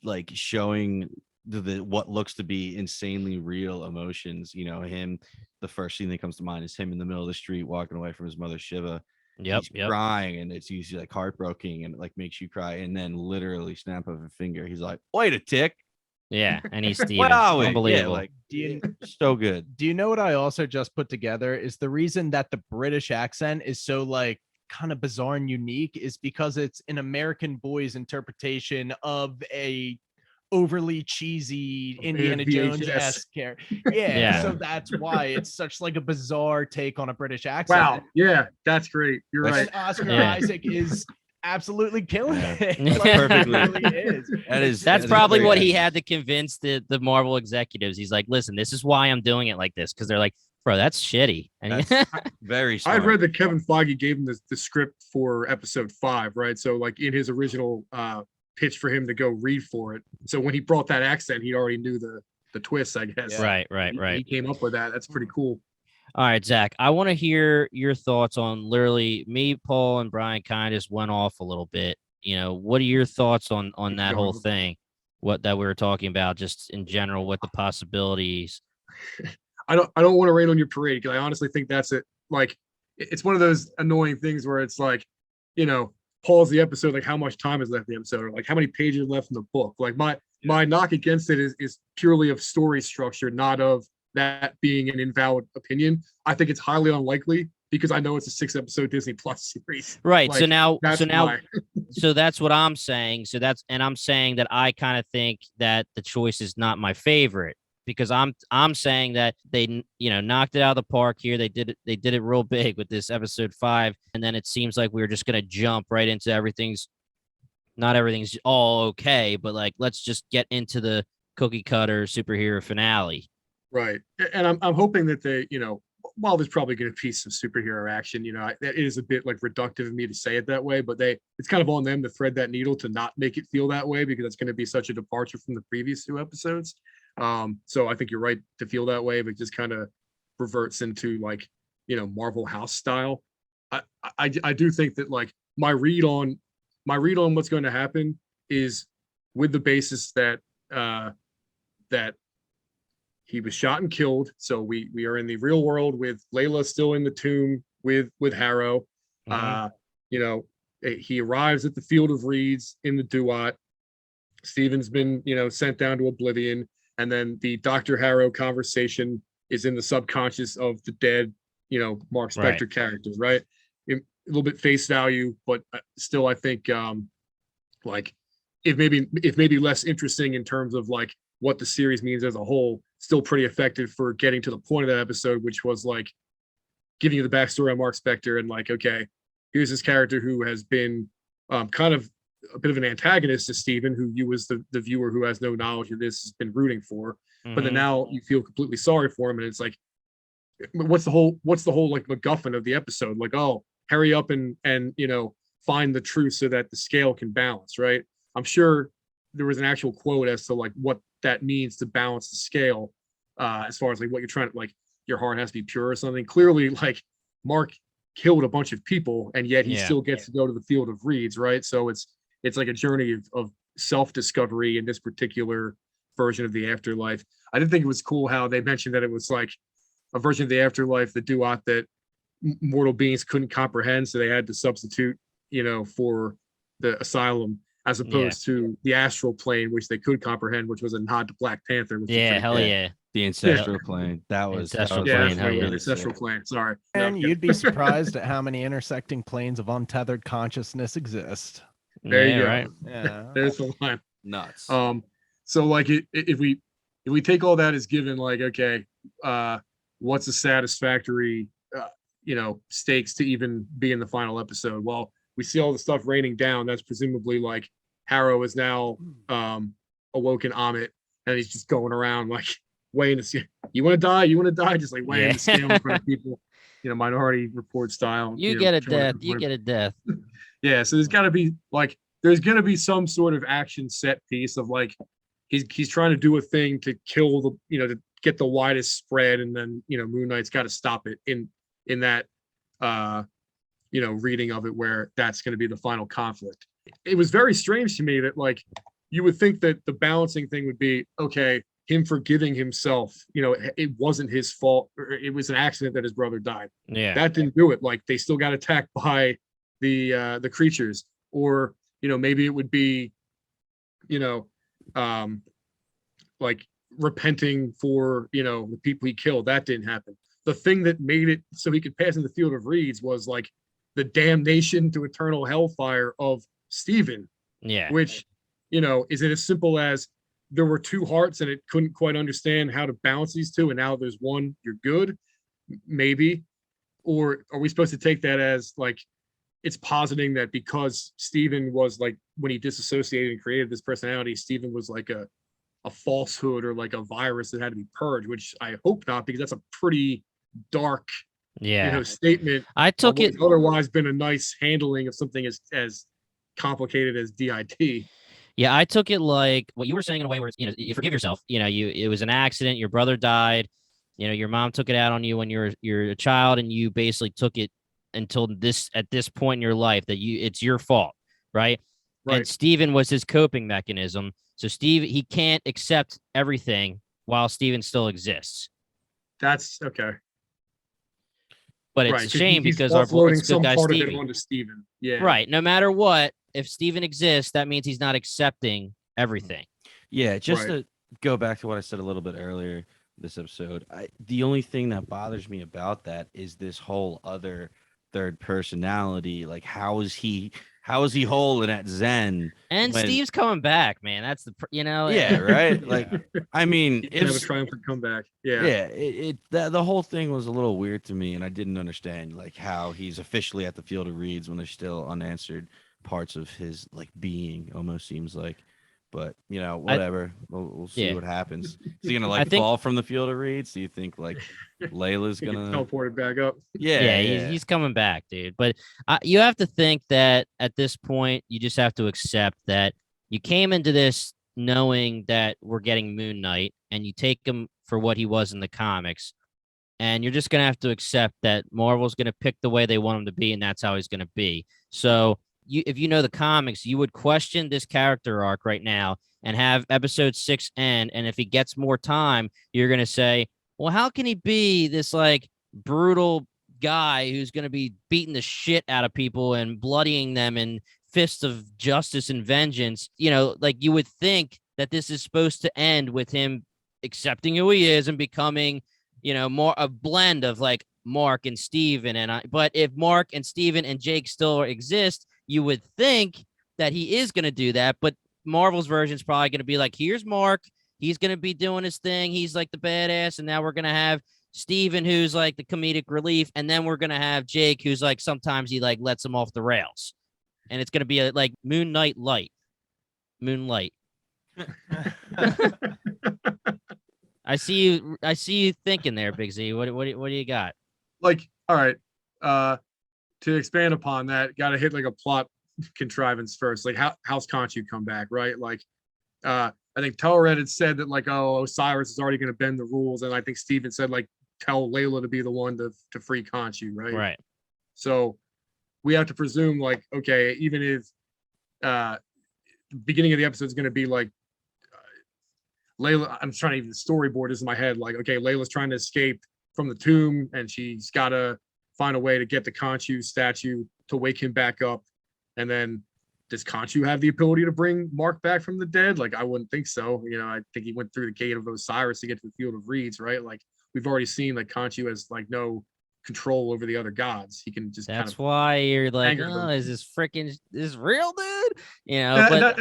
like showing the what looks to be insanely real emotions, you know, him, the first scene that comes to mind is him in the middle of the street walking away from his mother Shiva. He's crying, and it's usually like heartbroken, and it like makes you cry, and then literally snap of a finger, he's like, wait a tick. Yeah, and he's Steven. Wow, Unbelievable. yeah, like so good. Do you know what I also just put together is the reason that the British accent is so like kind of bizarre and unique is because it's an American boy's interpretation of a overly cheesy Indiana Jones-esque character. Yeah, so that's why it's such like a bizarre take on a British accent. Wow, yeah, that's great. You're right. And Oscar Isaac is absolutely killing it. Perfectly. That's probably what he had to convince the Marvel executives. He's like, listen, this is why I'm doing it like this, because they're like, bro, that's shitty. And that's very smart. I read that Kevin Feige gave him the script for episode 5, right? So like in his original pitch for him to go read for it. So when he brought that accent, he already knew the twist, I guess. Yeah. Right. He came up with that. That's pretty cool. All right, Zach, I want to hear your thoughts on literally me, Paul, and Brian kind of just went off a little bit. You know, what are your thoughts on that whole thing? What that we were talking about, just in general, what the possibilities. I don't want to rain on your parade, because I honestly think that's it. Like, it's one of those annoying things where it's like, you know, pause the episode, like how much time is left in the episode, or like how many pages left in the book. Like my knock against it is purely of story structure, not of that being an invalid opinion. I think it's highly unlikely because I know it's a 6-episode Disney Plus series. Right. Like, so that's what I'm saying. I'm saying that I kind of think that the choice is not my favorite, because I'm saying that they, you know, knocked it out of the park here. They did it real big with this episode 5. And then it seems like we were just going to jump right into not everything's all okay, but like, let's just get into the cookie cutter superhero finale. Right. And I'm hoping that they, you know, while there's probably going to be some superhero action, you know, that is a bit like reductive of me to say it that way, but it's kind of on them to thread that needle to not make it feel that way, because it's going to be such a departure from the previous 2 episodes. So I think you're right to feel that way, but just kind of reverts into like, you know, Marvel House style. I do think that like my read on what's going to happen is with the basis that that he was shot and killed. So we are in the real world with Layla still in the tomb with Harrow. Mm-hmm. You know, he arrives at the Field of Reeds in the Duat. Steven's been, you know, sent down to oblivion. And then the Dr. Harrow conversation is in the subconscious of the dead, you know, Mark Spector characters, right? A little bit face value, but still, I think like it may be less interesting in terms of like what the series means as a whole. Still pretty effective for getting to the point of that episode, which was like giving you the backstory on Mark Spector and like, okay, here's this character who has been kind of a bit of an antagonist to Steven, who you as the viewer who has no knowledge of this has been rooting for, but then now you feel completely sorry for him, and it's like, what's the whole like MacGuffin of the episode? Like, oh, hurry up and you know, find the truth so that the scale can balance, right? I'm sure there was an actual quote as to like what that means to balance the scale, as far as like what you're trying to, like, your heart has to be pure or something. Clearly, like, Mark killed a bunch of people, and yet he still gets to go to the Field of Reeds, right? So it's like a journey of self-discovery in this particular version of the afterlife. I did think it was cool how they mentioned that it was like a version of the afterlife, the Duat, that mortal beings couldn't comprehend, so they had to substitute, you know, for the Asylum, as opposed to the astral plane, which they could comprehend, which was a nod to Black Panther. Which yeah. The ancestral plane. That was ancestral plane. The ancestral plane. Sorry. And you'd be surprised at how many intersecting planes of untethered consciousness exist. There you go. Right. Yeah. There's the line. Nuts. So like if we take all that as given, like, okay, what's a satisfactory you know, stakes to even be in the final episode? Well, we see all the stuff raining down. That's presumably like Harrow is now awoken Amit, and he's just going around like weighing the scale. You want to die? Just like weighing the scale in front of people. Minority Report style. You get a death. You get a death. Yeah, so there's got to be like there's going to be some sort of action set piece of like he's trying to do a thing to kill to get the widest spread, and then Moon Knight's got to stop it in that reading of it where that's going to be the final conflict. It was very strange to me that like you would think that the balancing thing would be okay, him forgiving himself, it wasn't his fault, or it was an accident that his brother died. Yeah, that didn't do it. Like they still got attacked by the creatures, or maybe it would be like repenting for the people he killed. That didn't happen. The thing that made it so he could pass in the Field of Reeds was like the damnation to eternal hellfire of Stephen. Yeah, which is it as simple as there were two hearts and it couldn't quite understand how to balance these two, and now there's one, you're good, maybe? Or are we supposed to take that as like it's positing that because Stephen was like, when he disassociated and created this personality, Stephen was like a falsehood or like a virus that had to be purged, which I hope not, because that's a pretty dark statement. I took it otherwise been a nice handling of something as complicated as DIT. Yeah, I took it like what you were saying in a way where you forgive yourself. It was an accident. Your brother died. Your mom took it out on you when you're a child, and you basically took it until at this point in your life that it's your fault, right? And Steven was his coping mechanism. So he can't accept everything while Steven still exists. That's okay. But it's a shame because our good guy Steven onto Steven. Yeah. Right. No matter what, if Steven exists, that means he's not accepting everything. Yeah, just to go back to what I said a little bit earlier this episode, the only thing that bothers me about that is this whole other third personality. Like, how is he whole in that Zen? And Steve's coming back, man. That's yeah, right. Like, I mean, it's have a triumphant comeback. Yeah. The whole thing was a little weird to me, and I didn't understand like how he's officially at the Field of Reeds when there's still unanswered parts of his like being. Almost seems like. But whatever. We'll see what happens. Is he gonna fall from the Field of Reeds? Do you think like Layla's gonna teleport it back up? Yeah. He's coming back, dude. But you have to think that at this point, you just have to accept that you came into this knowing that we're getting Moon Knight, and you take him for what he was in the comics, and you're just gonna have to accept that Marvel's gonna pick the way they want him to be, and that's how he's gonna be. So. If you know the comics, you would question this character arc right now and have episode 6 end. And if he gets more time, you're going to say, well, how can he be this like brutal guy who's going to be beating the shit out of people and bloodying them and fists of justice and vengeance? Like you would think that this is supposed to end with him accepting who he is and becoming, more a blend of like Mark and Steven. But if Mark and Steven and Jake still exist, you would think that he is going to do that, but Marvel's version is probably going to be like, here's Mark. He's going to be doing his thing. He's like the badass. And now we're going to have Steven, who's like the comedic relief. And then we're going to have Jake, who's like, sometimes he like lets him off the rails. And it's going to be like Moonlight. I see you thinking there, Big Z. What do you got? Like, all right. To expand upon that, got to hit like a plot contrivance first. Like, how's Khonshu come back, right? Like, I think Telred had said that like, oh, Osiris is already going to bend the rules, and I think Steven said like, tell Layla to be the one to free Khonshu, right? Right. So we have to presume like, okay, even if the beginning of the episode is going to be like Layla, I'm trying to even storyboard this in my head. Like, okay, Layla's trying to escape from the tomb, and she's got to find a way to get the Khonshu statue to wake him back up. And then does Khonshu have the ability to bring Mark back from the dead? Like, I wouldn't think so. I think he went through the gate of Osiris to get to the Field of Reeds, right? Like, we've already seen like Khonshu has like no control over the other gods. He can just that's why you're like, oh, is this real, dude? Yeah.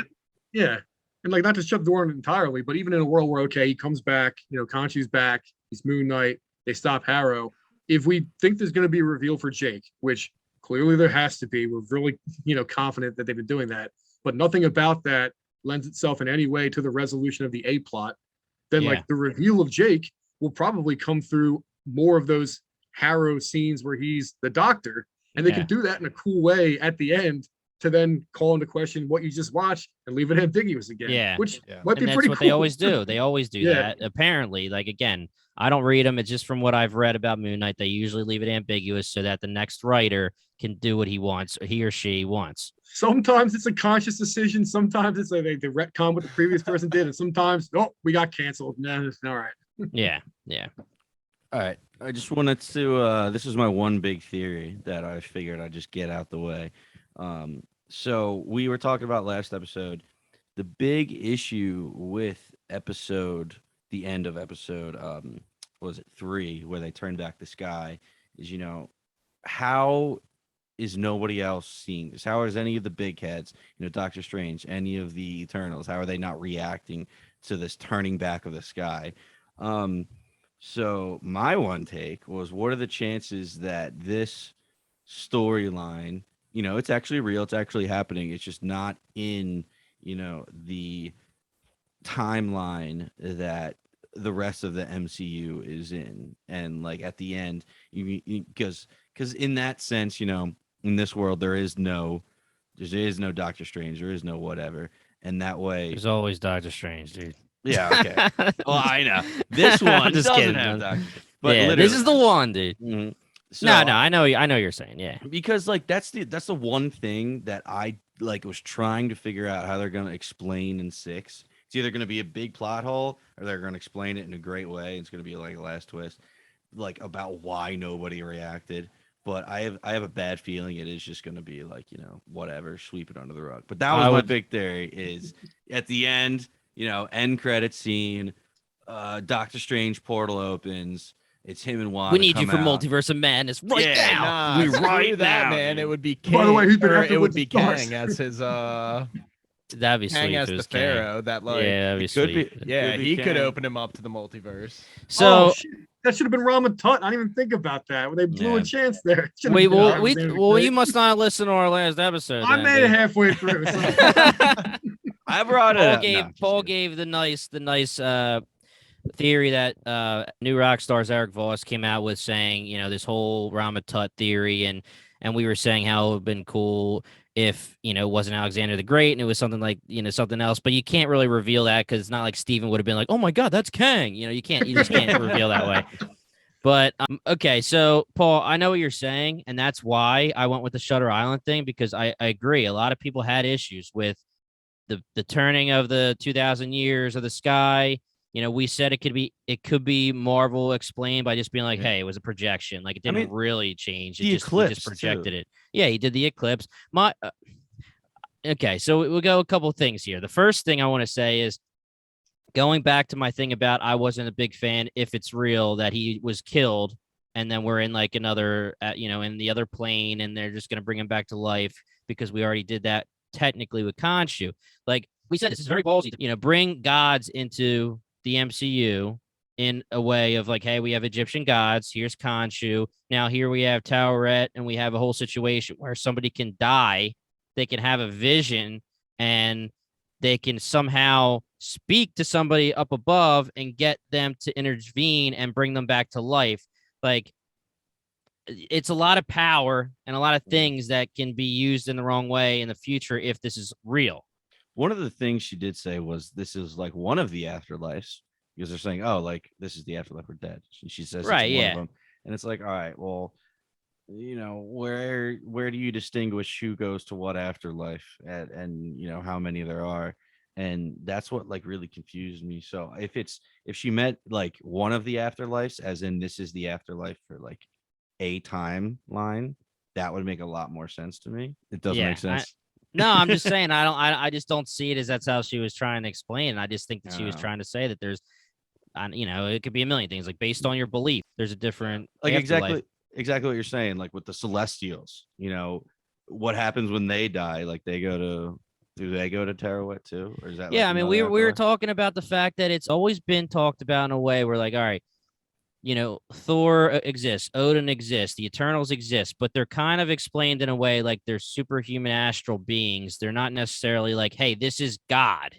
And like, not to shut the door on it entirely, but even in a world where, okay, he comes back, Khonshu's back, he's Moon Knight, they stop Harrow. If we think there's going to be a reveal for Jake, which clearly there has to be, we're really, confident that they've been doing that, but nothing about that lends itself in any way to the resolution of the A plot, then like the reveal of Jake will probably come through more of those harrow scenes where he's the Doctor, and they Yeah. can do that in a cool way at the end to then call into question what you just watched and leave it ambiguous again. Yeah. Which Yeah. might be And that's pretty what cool. they always do. They always do Yeah. that. Apparently, like again, I don't read them. It's just from what I've read about Moon Knight. They usually leave it ambiguous so that the next writer can do what he wants, or he or she wants. Sometimes it's a conscious decision. Sometimes it's like they retcon what the previous person did, and sometimes we got canceled. Nah, it's all right. Yeah, yeah. All right. I just wanted to this is my one big theory that I figured I'd just get out the way. So we were talking about last episode. The big issue with the end of episode was it 3, where they turned back the sky, is how is nobody else seeing this? How is any of the big heads, Doctor Strange, any of the Eternals, how are they not reacting to this turning back of the sky? So my one take was, what are the chances that this storyline, it's actually real, it's actually happening, it's just not in, the timeline that the rest of the MCU is in. And like at the end, because in that sense, in this world there is no Doctor Strange, there is no whatever, and that way There's always Doctor Strange, dude. yeah, okay. Well, I know this one just doesn't kidding. have Doctor Strange, but Yeah, literally, this is the one, dude. Mhm. So, No, I know you're saying, yeah. because like that's the one thing that I like was trying to figure out how they're gonna explain in 6. It's either gonna be a big plot hole or they're gonna explain it in a great way. It's gonna be like a last twist, like about why nobody reacted. But I have a bad feeling it is just gonna be like whatever, sweep it under the rug. But that was my big theory, is at the end, end credit scene, Doctor Strange portal opens. It's him and Wanda. We need you for come out. Multiverse of Madness right Yeah, now. Nah, We screw right that, now, man. dude. It would be King. By the way, he's been or after it would with be the stars. Kang as his That'd be Kang sweet as if it the was Kang. Pharaoh. That like Yeah, that'd be It could sweet. be. yeah, he could Kang. open him up to the multiverse. So shit. That should have been Rama Tut. I didn't even think about that. When they blew Yeah. a chance there. Should've wait, been well, Alexander you Gray. must not listen to our last episode. I then, made it dude. halfway through. So. I brought it Paul up. gave No, just Paul kidding. gave the nice theory that New Rockstar's Eric Voss came out with, saying this whole Rama Tut theory, and we were saying how it would have been cool if it wasn't Alexander the Great and it was something like something else, but you can't really reveal that because it's not like Steven would have been like, oh my god, that's Kang. You just can't reveal that way. But okay, so Paul, I know what you're saying, and that's why I went with the Shutter Island thing, because I agree. A lot of people had issues with the turning of the 2,000 years of the sky. We said it could be Marvel explained by just being like, Yeah. hey, it was a projection. Like it I didn't mean, really change. the He eclipse, just projected too. it. Yeah, he did the eclipse. Okay, so we'll go a couple of things here. The first thing I want to say is, going back to my thing about I wasn't a big fan, if it's real that he was killed and then we're in like another, in the other plane, and they're just going to bring him back to life because we already did that technically with Khonshu. Like we said, this is very ballsy to, bring gods into the MCU in a way of like, hey, we have Egyptian gods. Here's Khonshu. Now here we have Taweret, and we have a whole situation where somebody can die. They can have a vision, and they can somehow speak to somebody up above and get them to intervene and bring them back to life. Like, it's a lot of power and a lot of things that can be used in the wrong way in the future if this is real. One of the things she did say was this is like one of the afterlives, because they're saying, oh, like this is the afterlife, we're dead. She says Right, it's one yeah. of them. And it's like, all right, well, where do you distinguish who goes to what afterlife and how many there are? And that's what like really confused me. So if she meant like one of the afterlives, as in this is the afterlife for like a timeline, that would make a lot more sense to me. It doesn't Yeah, make sense. No, I'm just saying I just don't see it as that's how she was trying to explain it. I just think that she was Oh. trying to say that there's, it could be a million things, like based on your belief. There's a different Like afterlife. exactly what you're saying. Like with the Celestials, what happens when they die? Like do they go to Taweret too, or is that Yeah, like I mean, another we were afterlife? talking about the fact that it's always been talked about in a way where, like, all right, Thor exists, Odin exists, the Eternals exist, but they're kind of explained in a way like they're superhuman astral beings. They're not necessarily like, hey, this is God.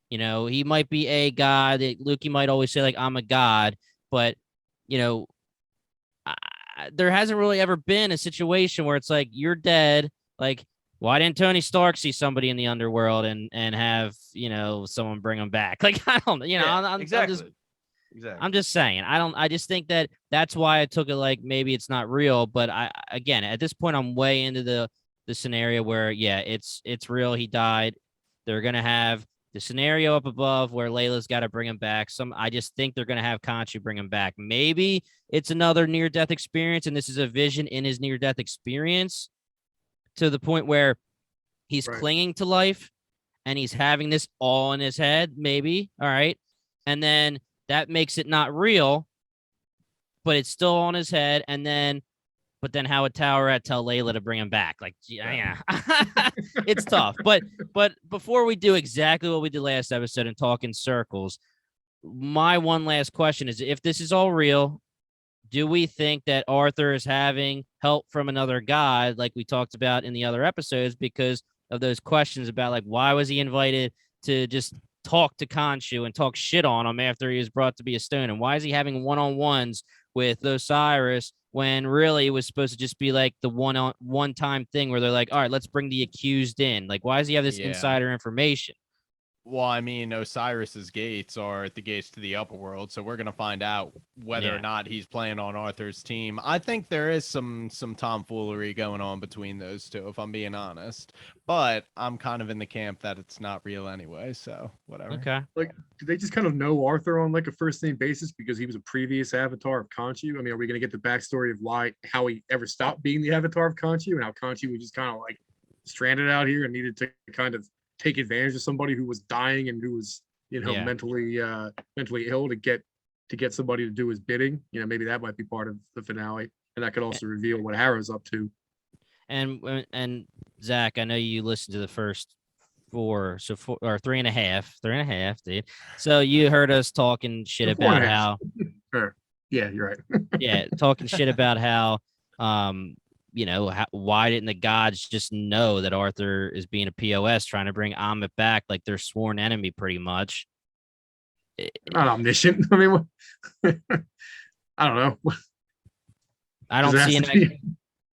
He might be a god. Loki might always say like, I'm a god, but I there hasn't really ever been a situation where it's like you're dead. Like, why didn't Tony Stark see somebody in the underworld and have someone bring him back? Like, I don't, exactly. I'm just saying. I just think that that's why I took it like maybe it's not real. But again, at this point, I'm way into the scenario where, yeah, it's real. He died. They're going to have the scenario up above where Layla's got to bring him back. I just think they're going to have Khonshu bring him back. Maybe it's another near-death experience, and this is a vision in his near-death experience to the point where he's clinging to life and he's having this all in his head, maybe. All right. And then that makes it not real, but it's still on his head. But then how would Tower tell Layla to bring him back? Like, yeah, it's tough. But before we do exactly what we did last episode and talk in circles, my one last question is, if this is all real, do we think that Arthur is having help from another god, like we talked about in the other episodes, because of those questions about, like, why was he invited to just talk to Khonshu and talk shit on him after he was brought to be a stone? And why is he having one-on-ones with Osiris when really it was supposed to just be like the one-time thing where they're like, all right, let's bring the accused in? Like, why does he have this insider information? Well, I mean, Osiris's gates are the gates to the upper world, so we're gonna find out whether or not he's playing on Arthur's team. I think there is some tomfoolery going on between those two, if I'm being honest. But I'm kind of in the camp that it's not real anyway, so whatever. Okay. Like, do they just kind of know Arthur on like a first name basis because he was a previous avatar of Khonshu? I mean, are we gonna get the backstory of how he ever stopped being the avatar of Khonshu and how Khonshu was just kind of like stranded out here and needed to kind of take advantage of somebody who was dying and who was mentally ill to get somebody to do his bidding? Maybe that might be part of the finale, and that could also reveal what Harrow's up to. And Zach, I know you listened to the first 4, so 4 or 3.5, dude. So you heard us talking shit about how Sure. Yeah, you're right. talking shit about how why didn't the gods just know that Arthur is being a POS trying to bring Amit back, like their sworn enemy, pretty much? Not omniscient. I mean, I don't know. I don't see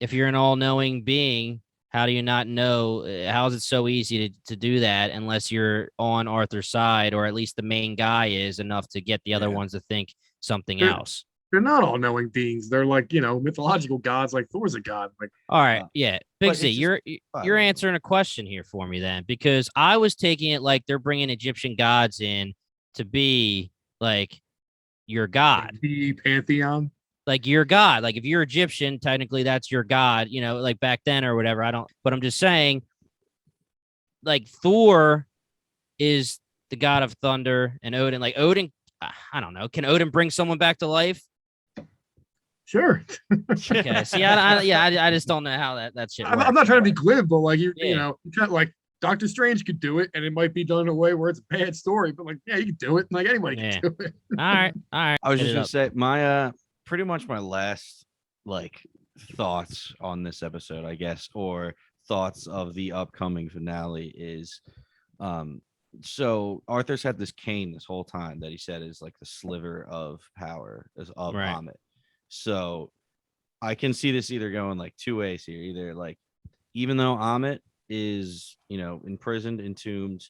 if you're an all-knowing being, how do you not know? How is it so easy to do that unless you're on Arthur's side, or at least the main guy is enough to get the other ones to think something else? They're not all knowing beings. They're like, mythological gods, like Thor's a god. Like, all right, Big Z, you're answering a question here for me then, because I was taking it like they're bringing Egyptian gods in to be like your god, the pantheon, like your god. Like if you're Egyptian, technically that's your god, like back then or whatever. But I'm just saying, like Thor is the god of thunder, and Odin, I don't know. Can Odin bring someone back to life? Sure. Okay. See, I just don't know how that shit works. I'm not trying to be glib, but like you can't, like Doctor Strange could do it, and it might be done in a way where it's a bad story, but like, yeah, you can do it. Like anybody can do it. All right. I was just gonna say my pretty much my last like thoughts on this episode, I guess, or thoughts of the upcoming finale is so Arthur's had this cane this whole time that he said is like the sliver of power of Amit. So I can see this either going like 2 ways here. Either like, even though Amit is, imprisoned, entombed,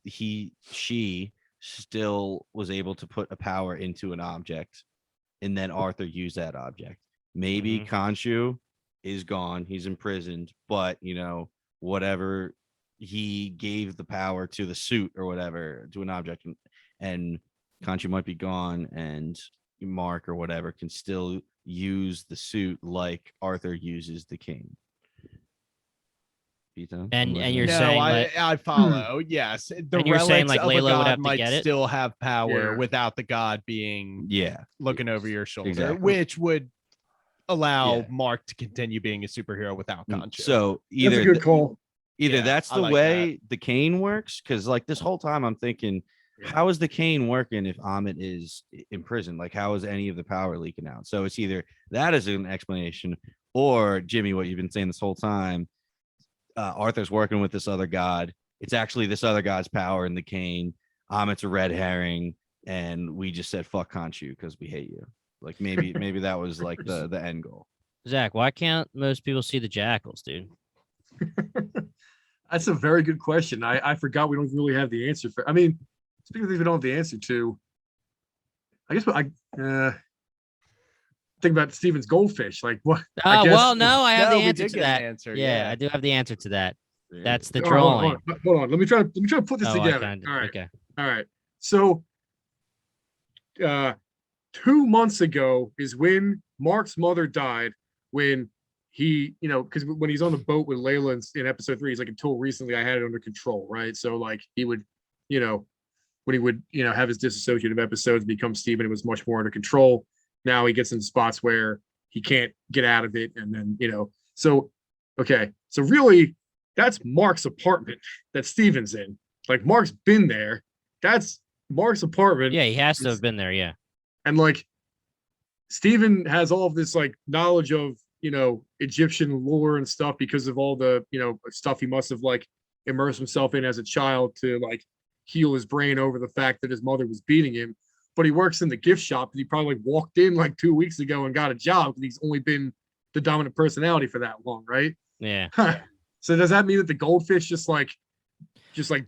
she still was able to put a power into an object, and then Arthur used that object. Maybe Khonshu is gone, he's imprisoned, but whatever, he gave the power to the suit or whatever, to an object, and Khonshu might be gone, and Mark or whatever can still use the suit like Arthur uses the cane. And you're saying I follow. Yes, the you're saying like of Layla a god would have to might get it? still have power without the god being looking over your shoulder, which would allow Mark to continue being a superhero without Khonshu. So that's a good call. Either that's the way the cane works, because like this whole time I'm thinking, how is the cane working if Amit is in prison? Like, how is any of the power leaking out? So it's either that is an explanation, or Jimmy, what you've been saying this whole time, Arthur's working with this other god. It's actually this other god's power in the cane. Amit's a red herring, and we just said fuck Khonshu because we hate you. Like maybe that was like the end goal. Zach, why can't most people see the jackals, dude? That's a very good question. I forgot we don't really have the answer for. I mean, speaking of things we don't have the answer to, I guess think about Steven's goldfish. Like what? I guess, Well, no, I have No, the we answer did to get an that. answer, Yeah, yeah. I do have the answer to that. That's the Hold on, drawing. hold on. Let me try to put this Oh, together. All right. Okay. All right. So 2 months ago is when Mark's mother died, when he, because when he's on the boat with Layla in episode 3, he's like, until recently I had it under control, right? So like he would, when he would, have his dissociative episodes become Steven, it was much more under control. Now he gets in spots where he can't get out of it. And then, so, okay. So really, that's Mark's apartment that Steven's in. Like Mark's been there. That's Mark's apartment. Yeah, he has to have been there. Yeah. And like Steven has all of this like knowledge of, Egyptian lore and stuff because of all the, stuff he must have like immersed himself in as a child to like heal his brain over the fact that his mother was beating him. But he works in the gift shop and he probably walked in like 2 weeks ago and got a job because he's only been the dominant personality for that long, right? Yeah. So does that mean that the goldfish just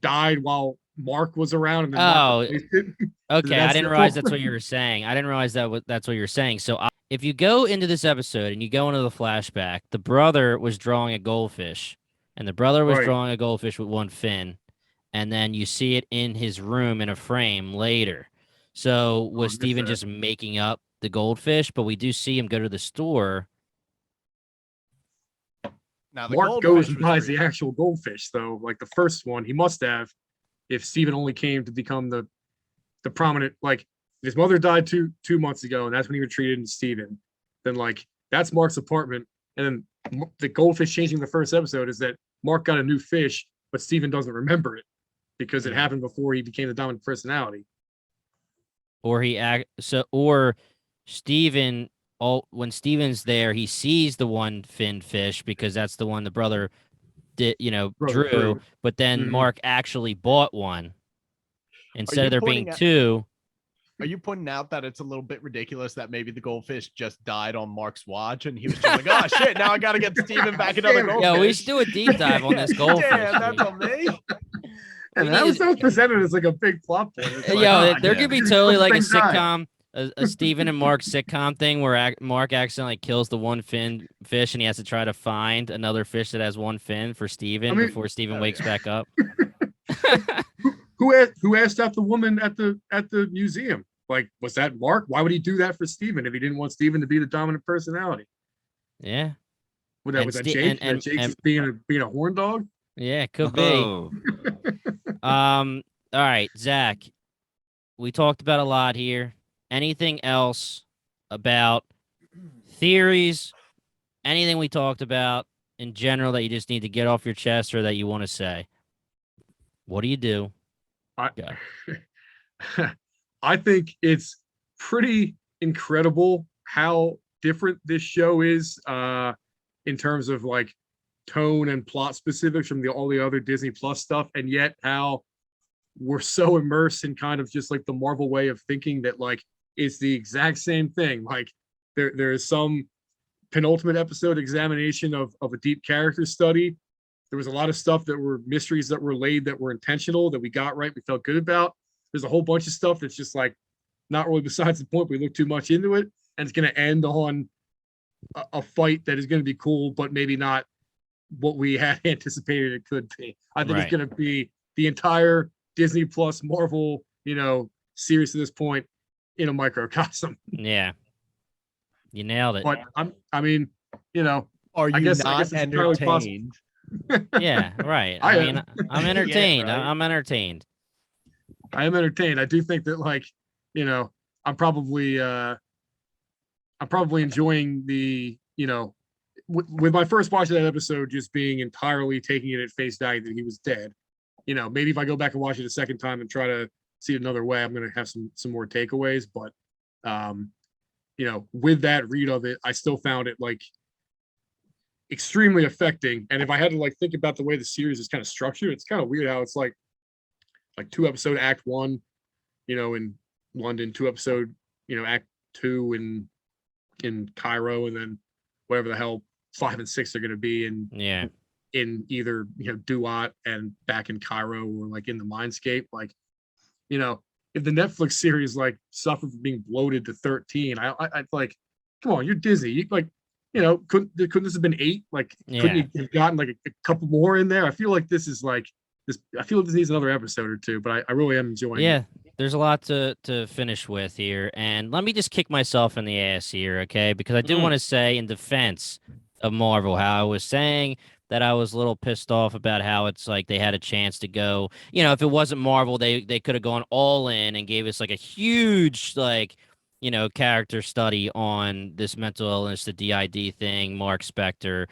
died while Mark was around? And then Mark replaced it? Okay. I That's didn't the realize goal. that's what you were saying. I didn't realize that's what you were saying. So if you go into this episode and you go into the flashback, the brother was drawing a goldfish, and the brother was Right. drawing a goldfish with one fin, and then you see it in his room in a frame later. So was Steven just making up the goldfish? But we do see him go to the store. Now the Mark goes and was buys real. the actual goldfish, though. Like the first one, he must have, if Steven only came to become the prominent, like his mother died two months ago, and that's when he retreated into Steven. Then like that's Mark's apartment, and then the goldfish changing the first episode is that Mark got a new fish, but Steven doesn't remember it because it happened before he became the dominant personality. Or Steven, when Steven's there, he sees the one finned fish because that's the one the brother drew. But then Mark actually bought one instead of there being two. Are you pointing out that it's a little bit ridiculous that maybe the goldfish just died on Mark's watch and he was just like, oh shit, now I gotta get Steven back another goldfish? Yeah, we should do a deep dive on this goldfish. Yeah, that's on me. And that was presented as like a big plot point. There could be totally like a sitcom, a Steven and Mark sitcom thing where Mark accidentally kills the one fin fish and he has to try to find another fish that has one fin for Steven before Steven wakes back up. Who asked out the woman at the museum? Like, was that Mark? Why would he do that for Steven if he didn't want Steven to be the dominant personality? Yeah. Was that Jake? Jake just being a horn dog? Yeah, it could be. All right, Zach. We talked about a lot here. Anything else about theories? Anything we talked about in general that you just need to get off your chest or that you want to say? What do you do? I think it's pretty incredible how different this show is in terms of like tone and plot specifics from all the other Disney Plus stuff, and yet how we're so immersed in kind of just like the Marvel way of thinking that like it's the exact same thing. Like there is some penultimate episode examination of a deep character study. There was a lot of stuff that were mysteries that were laid that were intentional that we got right, we felt good about. There's a whole bunch of stuff that's just like not really besides the point. We look too much into it, and it's going to end on a fight that is going to be cool, but maybe not what we had anticipated it could be. I think it's going to be the entire Disney Plus Marvel, series to this point in a microcosm. Yeah, you nailed it. But are you I guess entertained? Yeah, right. I'm entertained. Yeah, right? I'm entertained. I am entertained. I do think that I'm probably enjoying the, with my first watch of that episode, just being entirely taking it at face value that he was dead. Maybe if I go back and watch it a second time and try to see it another way, I'm going to have some more takeaways. But, with that read of it, I still found it like extremely affecting. And if I had to like think about the way the series is kind of structured, it's kind of weird how it's like 2 episode act 1, in London, 2 episode, act 2 in Cairo, and then whatever the hell 5 and 6 are going to be in either Duat and back in Cairo, or like in the Mindscape. Like, if the Netflix series like suffered from being bloated to 13, I'd like, come on, you're Disney. You, like, couldn't this have been 8? Like, couldn't you have gotten like a couple more in there? I feel like this is like this. I feel like this needs another episode or two, but I really am enjoying it. There's a lot to finish with here, and let me just kick myself in the ass here, okay? Because I do want to say, in defense of Marvel, how I was saying that I was a little pissed off about how it's like they had a chance to go, if it wasn't Marvel, they could have gone all in and gave us like a huge character study on this mental illness, the DID thing, Mark Spector.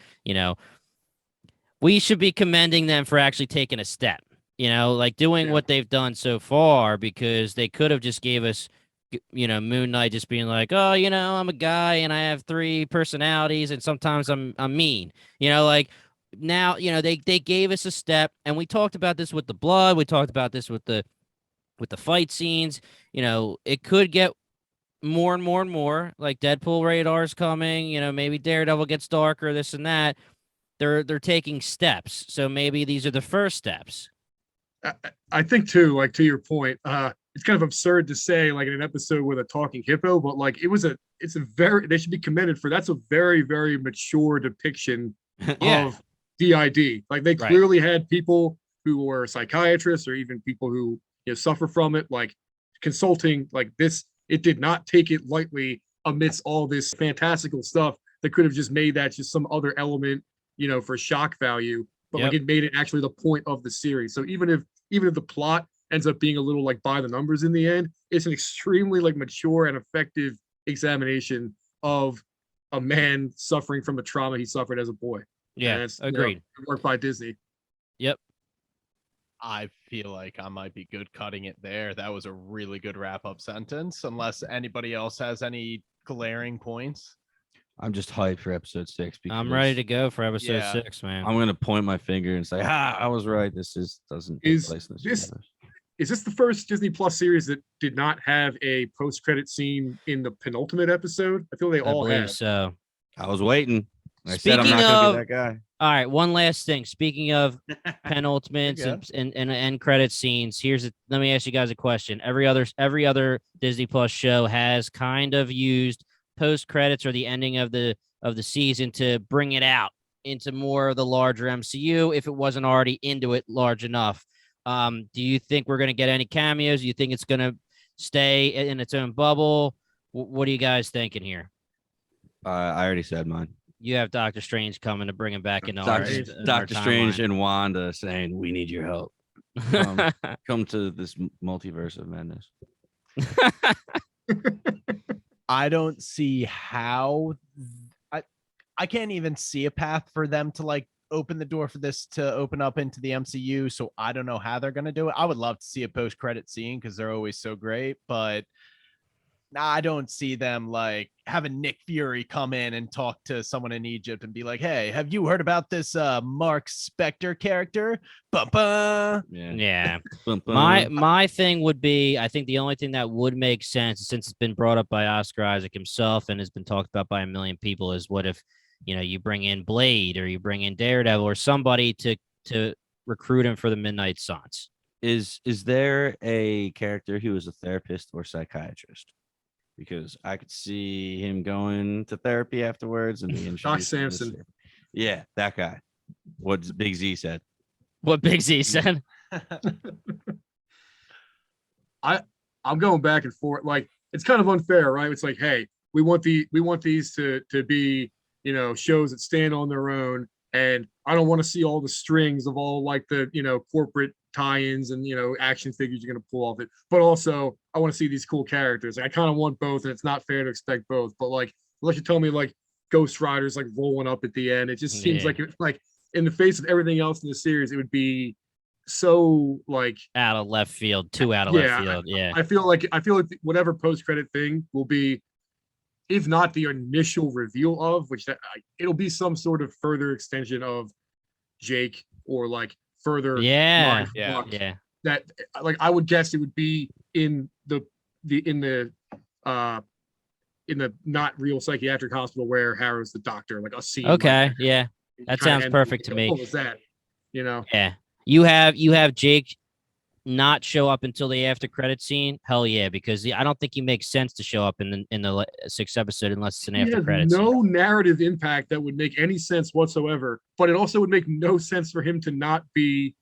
We should be commending them for actually taking a step. Like doing what they've done so far, because they could have just gave us, Moon Knight just being like, oh, I'm a guy and I have 3 personalities and sometimes I'm mean, like now, they gave us a step, and we talked about this with the blood. We talked about this with the fight scenes. It could get more and more and more, like Deadpool radar's coming, maybe Daredevil gets darker, this and that. They're taking steps. So maybe these are the first steps. I think too, like to your point, it's kind of absurd to say like in an episode with a talking hippo, but like they should be commended for that's a very, very mature depiction of DID. Like they clearly had people who were psychiatrists or even people who suffer from it, like consulting like this. It did not take it lightly amidst all this fantastical stuff that could have just made that just some other element, for shock value. But like it made it actually the point of the series. So even if the plot ends up being a little like by the numbers in the end, it's an extremely like mature and effective examination of a man suffering from a trauma he suffered as a boy. Yeah, agreed. Work by Disney. Yep. I feel like I might be good cutting it there. That was a really good wrap-up sentence, unless anybody else has any glaring points. I'm just hyped for episode 6. Because I'm ready to go for episode 6, man. I'm gonna point my finger and say, I was right. This doesn't take place in this universe. Is this the first Disney Plus series that did not have a post-credit scene in the penultimate episode? I feel they all have. So I was waiting. I Speaking said I'm not gonna be that guy. All right, one last thing. Speaking of penultimates and end credit scenes, let me ask you guys a question. Every other Disney Plus show has kind of used post credits or the ending of the season to bring it out into more of the larger MCU if it wasn't already into it large enough. Do you think we're going to get any cameos? Do you think it's going to stay in its own bubble? What are you guys thinking here? I already said mine. You have Doctor Strange coming to bring him back into Doctor Strange and Wanda saying, "We need your help. Come to this multiverse of madness." I don't see how. I can't even see a path for them to like open the door for this to open up into the MCU. So I don't know how they're going to do it. I would love to see a post-credit scene because they're always so great, but I don't see them like having Nick Fury come in and talk to someone in Egypt and be like, "Hey, have you heard about this Mark Spector character?" Ba-ba. Yeah. My thing would be, I think the only thing that would make sense, since it's been brought up by Oscar Isaac himself and has been talked about by a million people, is what if you bring in Blade or you bring in Daredevil or somebody to recruit him for the Midnight Suns. Is there a character who is a therapist or psychiatrist? Because I could see him going to therapy afterwards and being Doc Samson. Yeah, that guy. What Big Z said. What Big Z said. I'm going back and forth. Like, it's kind of unfair, right? It's like, hey, we want these to be, shows that stand on their own, and I don't want to see all the strings of all like the corporate tie-ins and action figures you're gonna pull off it, but also I want to see these cool characters. I kind of want both, and it's not fair to expect both. But like, unless you tell me like Ghost Rider's like rolling up at the end, it just seems like it's like in the face of everything else in the series, it would be so like out of left field, too out of left field. Yeah, I feel like whatever post-credit thing will be, if not the initial reveal of, which it'll be some sort of further extension of Jake or like further that like I would guess it would be in the in the not real psychiatric hospital where Harrow's the doctor, like a scene. Okay, like yeah, that sounds perfect to me. What was that? You know? Yeah, you have Jake not show up until the after credit scene. Hell yeah, because I don't think he makes sense to show up in the sixth episode unless it's an He after has credit no scene. narrative impact that would make any sense whatsoever, but it also would make no sense for him to not be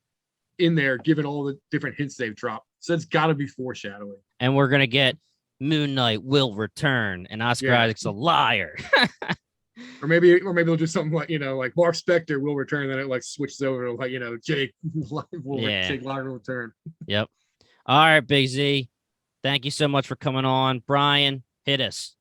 in there given all the different hints they've dropped. So it's got to be foreshadowing. And we're gonna get Moon Knight will return, and Oscar Isaac's a liar. Or maybe they'll do something like, like Mark Spector will return, then it like switches over to like, Jake Jake Lyon will return. Yep. All right, Big Z. Thank you so much for coming on. Brian, hit us.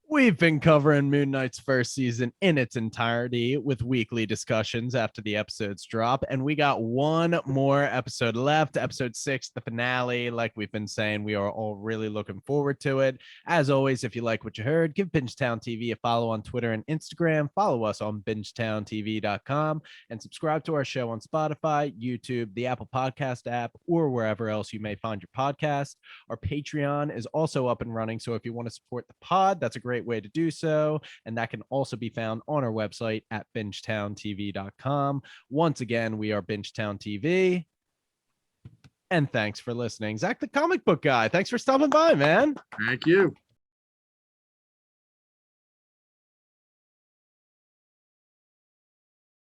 We've been covering Moon Knight's first season in its entirety with weekly discussions after the episodes drop. And we got one more episode left, episode 6, the finale. Like we've been saying, we are all really looking forward to it. As always, if you like what you heard, give Bingetown TV a follow on Twitter and Instagram. Follow us on BingetownTV.com and subscribe to our show on Spotify, YouTube, the Apple Podcast app, or wherever else you may find your podcast. Our Patreon is also up and running. So if you want to support the pod, that's a great way to do so, and that can also be found on our website at BingetownTV.com. Once again, we are Bingetown TV, and thanks for listening. Zach the comic book guy, thanks for stopping by, man. Thank you.